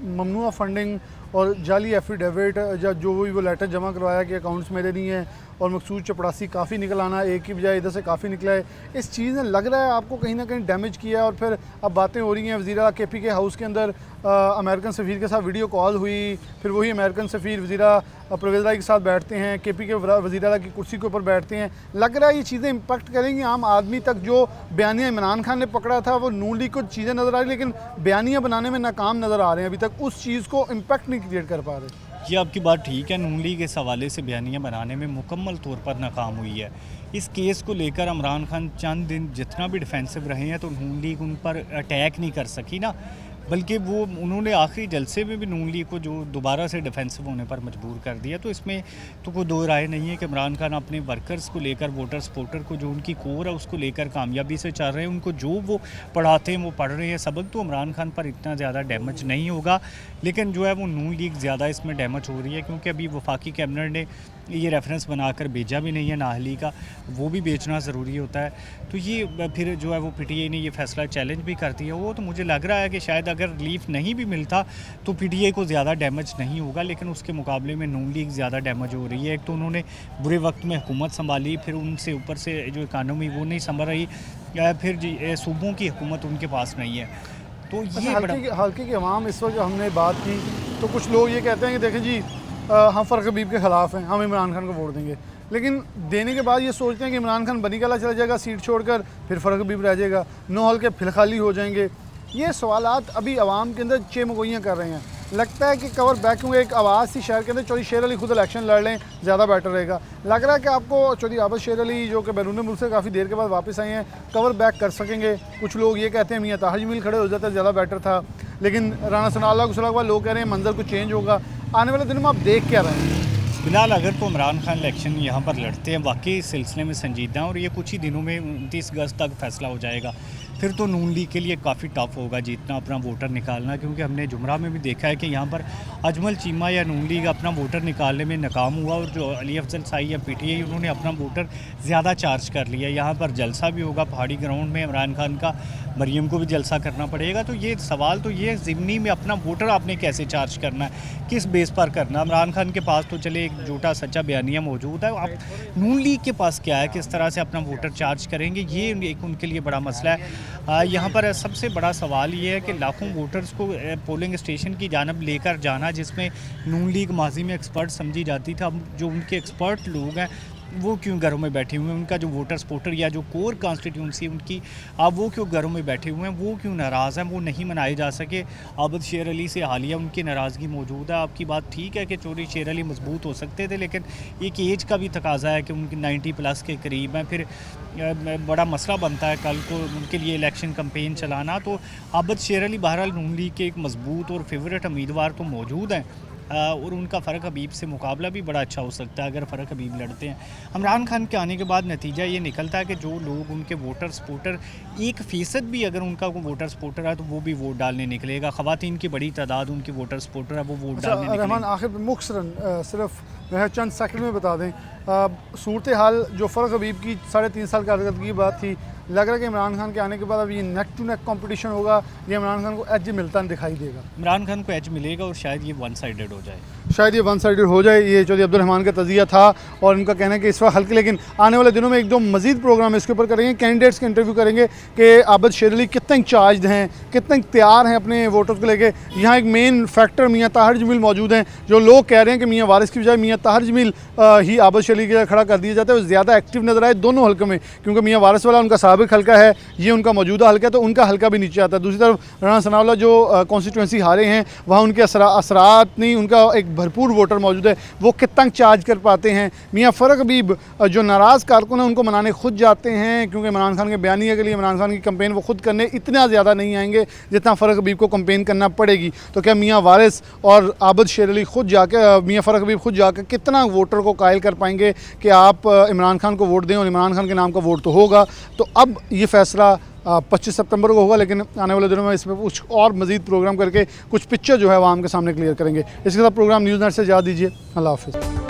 ममनुआ फंडिंग और जाली एफिडेविट या जो भी वो लेटर जमा करवाया कि अकाउंट्स मेरे नहीं हैं और मकसूद चपड़ासी काफ़ी निकल आना, एक की बजाय इधर से काफ़ी निकला है, इस चीज़ ने लग रहा है आपको कहीं ना कहीं डैमेज किया है। और फिर अब बातें हो रही हैं, वज़ीरा KP के हाउस के अंदर अमेरिकन सफ़ीर के साथ वीडियो कॉल हुई, फिर वही अमेरिकन सफ़ीर वज़ीरा परवेज़ राय के साथ बैठते हैं, KP के वज़ीरा की कुर्सी के ऊपर बैठते हैं। लग रहा है ये चीज़ें इम्पैक्ट करेंगी आम आदमी तक। जो बयानिया इमरान खान ने पकड़ा था वो नून लीग को चीज़ें नज़र आ रही, लेकिन बयानिया बनाने में नाकाम नज़र आ रहे हैं, अभी तक उस चीज़ को इम्पैक्ट नहीं क्रिएट कर पा रहे। ये आपकी बात ठीक है, नून लीग इस हवाले से बयानिया बनाने में मुकम्मल तौर पर नाकाम हुई है। इस केस को लेकर इमरान खान चंद दिन जितना भी डिफेंसिव रहे हैं तो नून लीग उन पर अटैक नहीं कर सकी ना, बल्कि वो उन्होंने आखिरी जलसे में भी नून लीग को जो दोबारा से डिफेंसिव होने पर मजबूर कर दिया। तो इसमें तो कोई दो राय नहीं है कि इमरान खान अपने वर्कर्स को लेकर, वोटर सपोर्टर को, जो उनकी कोर है उसको लेकर कामयाबी से चल रहे हैं। उनको जो वो पढ़ाते हैं, वो पढ़ रहे हैं सबक, तो इमरान खान पर इतना ज़्यादा डैमेज नहीं होगा। लेकिन जो है वो नून लीग ज़्यादा इसमें डैमेज हो रही है, क्योंकि अभी वफाकी कैबिनेट ने ये रेफरेंस बनाकर भेजा भी नहीं है नाअहली का, वो भी बेचना ज़रूरी होता है। तो ये फिर जो है वो PTI ने ये फैसला चैलेंज भी कर दिया। वो तो मुझे लग रहा है कि शायद अगर रिलीफ नहीं भी मिलता तो PTI को ज़्यादा डैमेज नहीं होगा, लेकिन उसके मुकाबले में नून लीग ज़्यादा डैमेज हो रही है। एक तो उन्होंने बुरे वक्त में हुकूमत संभाली, फिर उनसे ऊपर से जो इकानमी वो नहीं संभल रही, फिर सूबों की हुकूमत उनके पास नहीं है। तो ये हल्के की अवाम इस वक्त हमने बात की तो कुछ लोग ये कहते हैं कि देखें जी हम फ़रख हबीब के ख़िलाफ़ हैं, हम इमरान खान को वोट देंगे, लेकिन देने के बाद ये सोचते हैं कि इमरान खान बनी कला चला जाएगा सीट छोड़कर, फिर फ़रख हबीब रह जाएगा, 9 हल्के फिर खाली हो जाएंगे। ये सवालात अभी आवाम के अंदर चेमगोइयाँ कर रहे हैं। लगता है कि कवर बैक में एक आवाज़ थी शहर के अंदर, चौधरी शेर अली खुद इलेक्शन लड़ लें, ज़्यादा बेटर रहेगा। लग रहा है कि आपको चौधरी आबद शेर अली जो कि बैरून मुल्क से काफ़ी देर के बाद वापस आए हैं, कवर बैक कर सकेंगे। कुछ लोग ये कहते हैं मियाँ ताहर जमील खड़े हो जाते ज़्यादा बेटर था, लेकिन राना सनाउल्लाह गुस्सा के बाद लोग कह रहे हैं मंजर को चेंज होगा। आने वाले दिनों में आप देख क्या रहे हैं? फिलहाल अगर तो इमरान खान इलेक्शन यहाँ पर लड़ते हैं, वाकई इस सिलसिले में संजीदा हैं और ये कुछ ही दिनों में 29 अगस्त तक फैसला हो जाएगा, फिर तो नून लीग के लिए काफ़ी टफ होगा जीतना, अपना वोटर निकालना। क्योंकि हमने जुमरा में भी देखा है कि यहाँ पर अजमल चीमा या नून लीग अपना वोटर निकालने में नाकाम हुआ, और जो अली अफजल साई या PTI उन्होंने अपना वोटर ज़्यादा चार्ज कर लिया। यहाँ पर जलसा भी होगा पहाड़ी ग्राउंड में इमरान खान का, मरीम को भी जलसा करना पड़ेगा। तो ये सवाल तो ये ज़िमनी में अपना वोटर आपने कैसे चार्ज करना है, किस बेस पर करना। इमरान खान के पास तो चले एक झूठा सच्चा बयानिया मौजूद है, आप नून लीग के पास क्या है, किस तरह से अपना वोटर चार्ज करेंगे, ये एक उनके लिए बड़ा मसला है। यहाँ पर सबसे बड़ा सवाल ये है कि लाखों वोटर्स को पोलिंग स्टेशन की जानब लेकर जाना, जिसमें नून लीग माजी में एक्सपर्ट समझी जाती थी, अब जो उनके एक्सपर्ट लोग हैं वो क्यों घरों में बैठे हुए हैं, उनका जो वोटर सपोर्टर या जो कोर कॉन्स्टिट्यूंसी उनकी, अब वो क्यों घरों में बैठे हुए हैं, वो क्यों नाराज़ हैं, वो नहीं मनाए जा सके। आबद शेर अली से हालिया उनकी नाराज़गी मौजूद है। आपकी बात ठीक है कि चौधरी शेर अली मजबूत हो सकते थे, लेकिन एक एज का भी तकाजा है कि उनकी 90+ के करीब हैं, फिर बड़ा मसला बनता है कल को उनके लिए इलेक्शन कैंपेन चलाना। तो आबद शेर अली बहरहाल नून लीग के एक मजबूत और फेवरेट उम्मीदवार तो मौजूद हैं, और उनका फ़रख हबीब से मुकाबला भी बड़ा अच्छा हो सकता है अगर फ़रख हबीब लड़ते हैं। इमरान खान के आने के बाद नतीजा ये निकलता है कि जो लोग उनके वोटर सपोर्टर 1% भी अगर उनका कोई वोटर सपोर्टर है तो वो भी वोट डालने निकलेगा। ख़वातीन की बड़ी तादाद उनकी वोटर सपोर्टर है, वो वोट डालने निकलेगा। रहमान आखिर में मुख्तसरन सिर्फ वह चंद सेकंड में बता दें सूरत हाल जो फ़रख हबीब की 3.5 साल कारकर्दगी की बात थी, लग रहा है कि इमरान खान के आने के बाद अब ये नेक टू नेक कंपटीशन होगा, ये इमरान खान को एज मिलता दिखाई देगा। इमरान खान को एज मिलेगा और शायद ये वन साइडेड हो जाए, शायद ये वन साइडेड हो जाए। ये चौधरी अब्दुल रहमान का तजिया था और उनका कहना है कि इस वक्त हल्के, लेकिन आने वाले दिनों में 1-2 मजीद प्रोग्राम इसके ऊपर करेंगे, कैंडिडेट्स के इंटरव्यू करेंगे कि आबद शेर अली कितने चार्ज हैं, कितने तैयार हैं अपने वोटर्स को लेके। यहाँ एक मेन फैक्टर मियाँ ताहर जमील मौजूद हैं, जो लोग कह रहे हैं कि मियाँ वारिस की बजाय मियाँ ताहर जमील ही आबद शेर अली के खड़ा कर दिया जाता है, वो ज़्यादा एक्टिव नजर आए दोनों हल्कों में, क्योंकि मियाँ वारिस वाला उनका साबिक हल्का है, ये उनका मौजूदा हल्का है, तो उनका हल्का भी नीचे आता है। दूसरी तरफ राना सनाउल्लाह जो कॉन्स्टिट्यूंसी हारे हैं, वहाँ उनके असरात नहीं, उनका एक भरपूर वोटर मौजूद है, वो कितना चार्ज कर पाते हैं। मियाँ फ़रख हबीब जो नाराज़ कारकुन हैं उनको मनाने खुद जाते हैं, क्योंकि इमरान खान के बयानिया के लिए इमरान खान की कंपेन वो खुद करने इतना ज़्यादा नहीं आएंगे जितना फ़रख हबीब को कंपेन करना पड़ेगी। तो क्या मियाँ वारिस और आबद शेर अली खुद जाकर, मियाँ फ़रख हबीब खुद जाकर कितना वोटर को कायल कर पाएंगे कि आप इमरान खान को वोट दें, और इमरान खान के नाम का वोट तो होगा। तो अब ये फ़ैसला 25 सितंबर को होगा, लेकिन आने वाले दिनों में इसमें कुछ और मज़ीद प्रोग्राम करके कुछ पिक्चर जो है आवाम के सामने क्लियर करेंगे। इसके साथ प्रोग्राम न्यूज़ नेट से इजाज़त दीजिए। अल्लाह हाफ़िज़।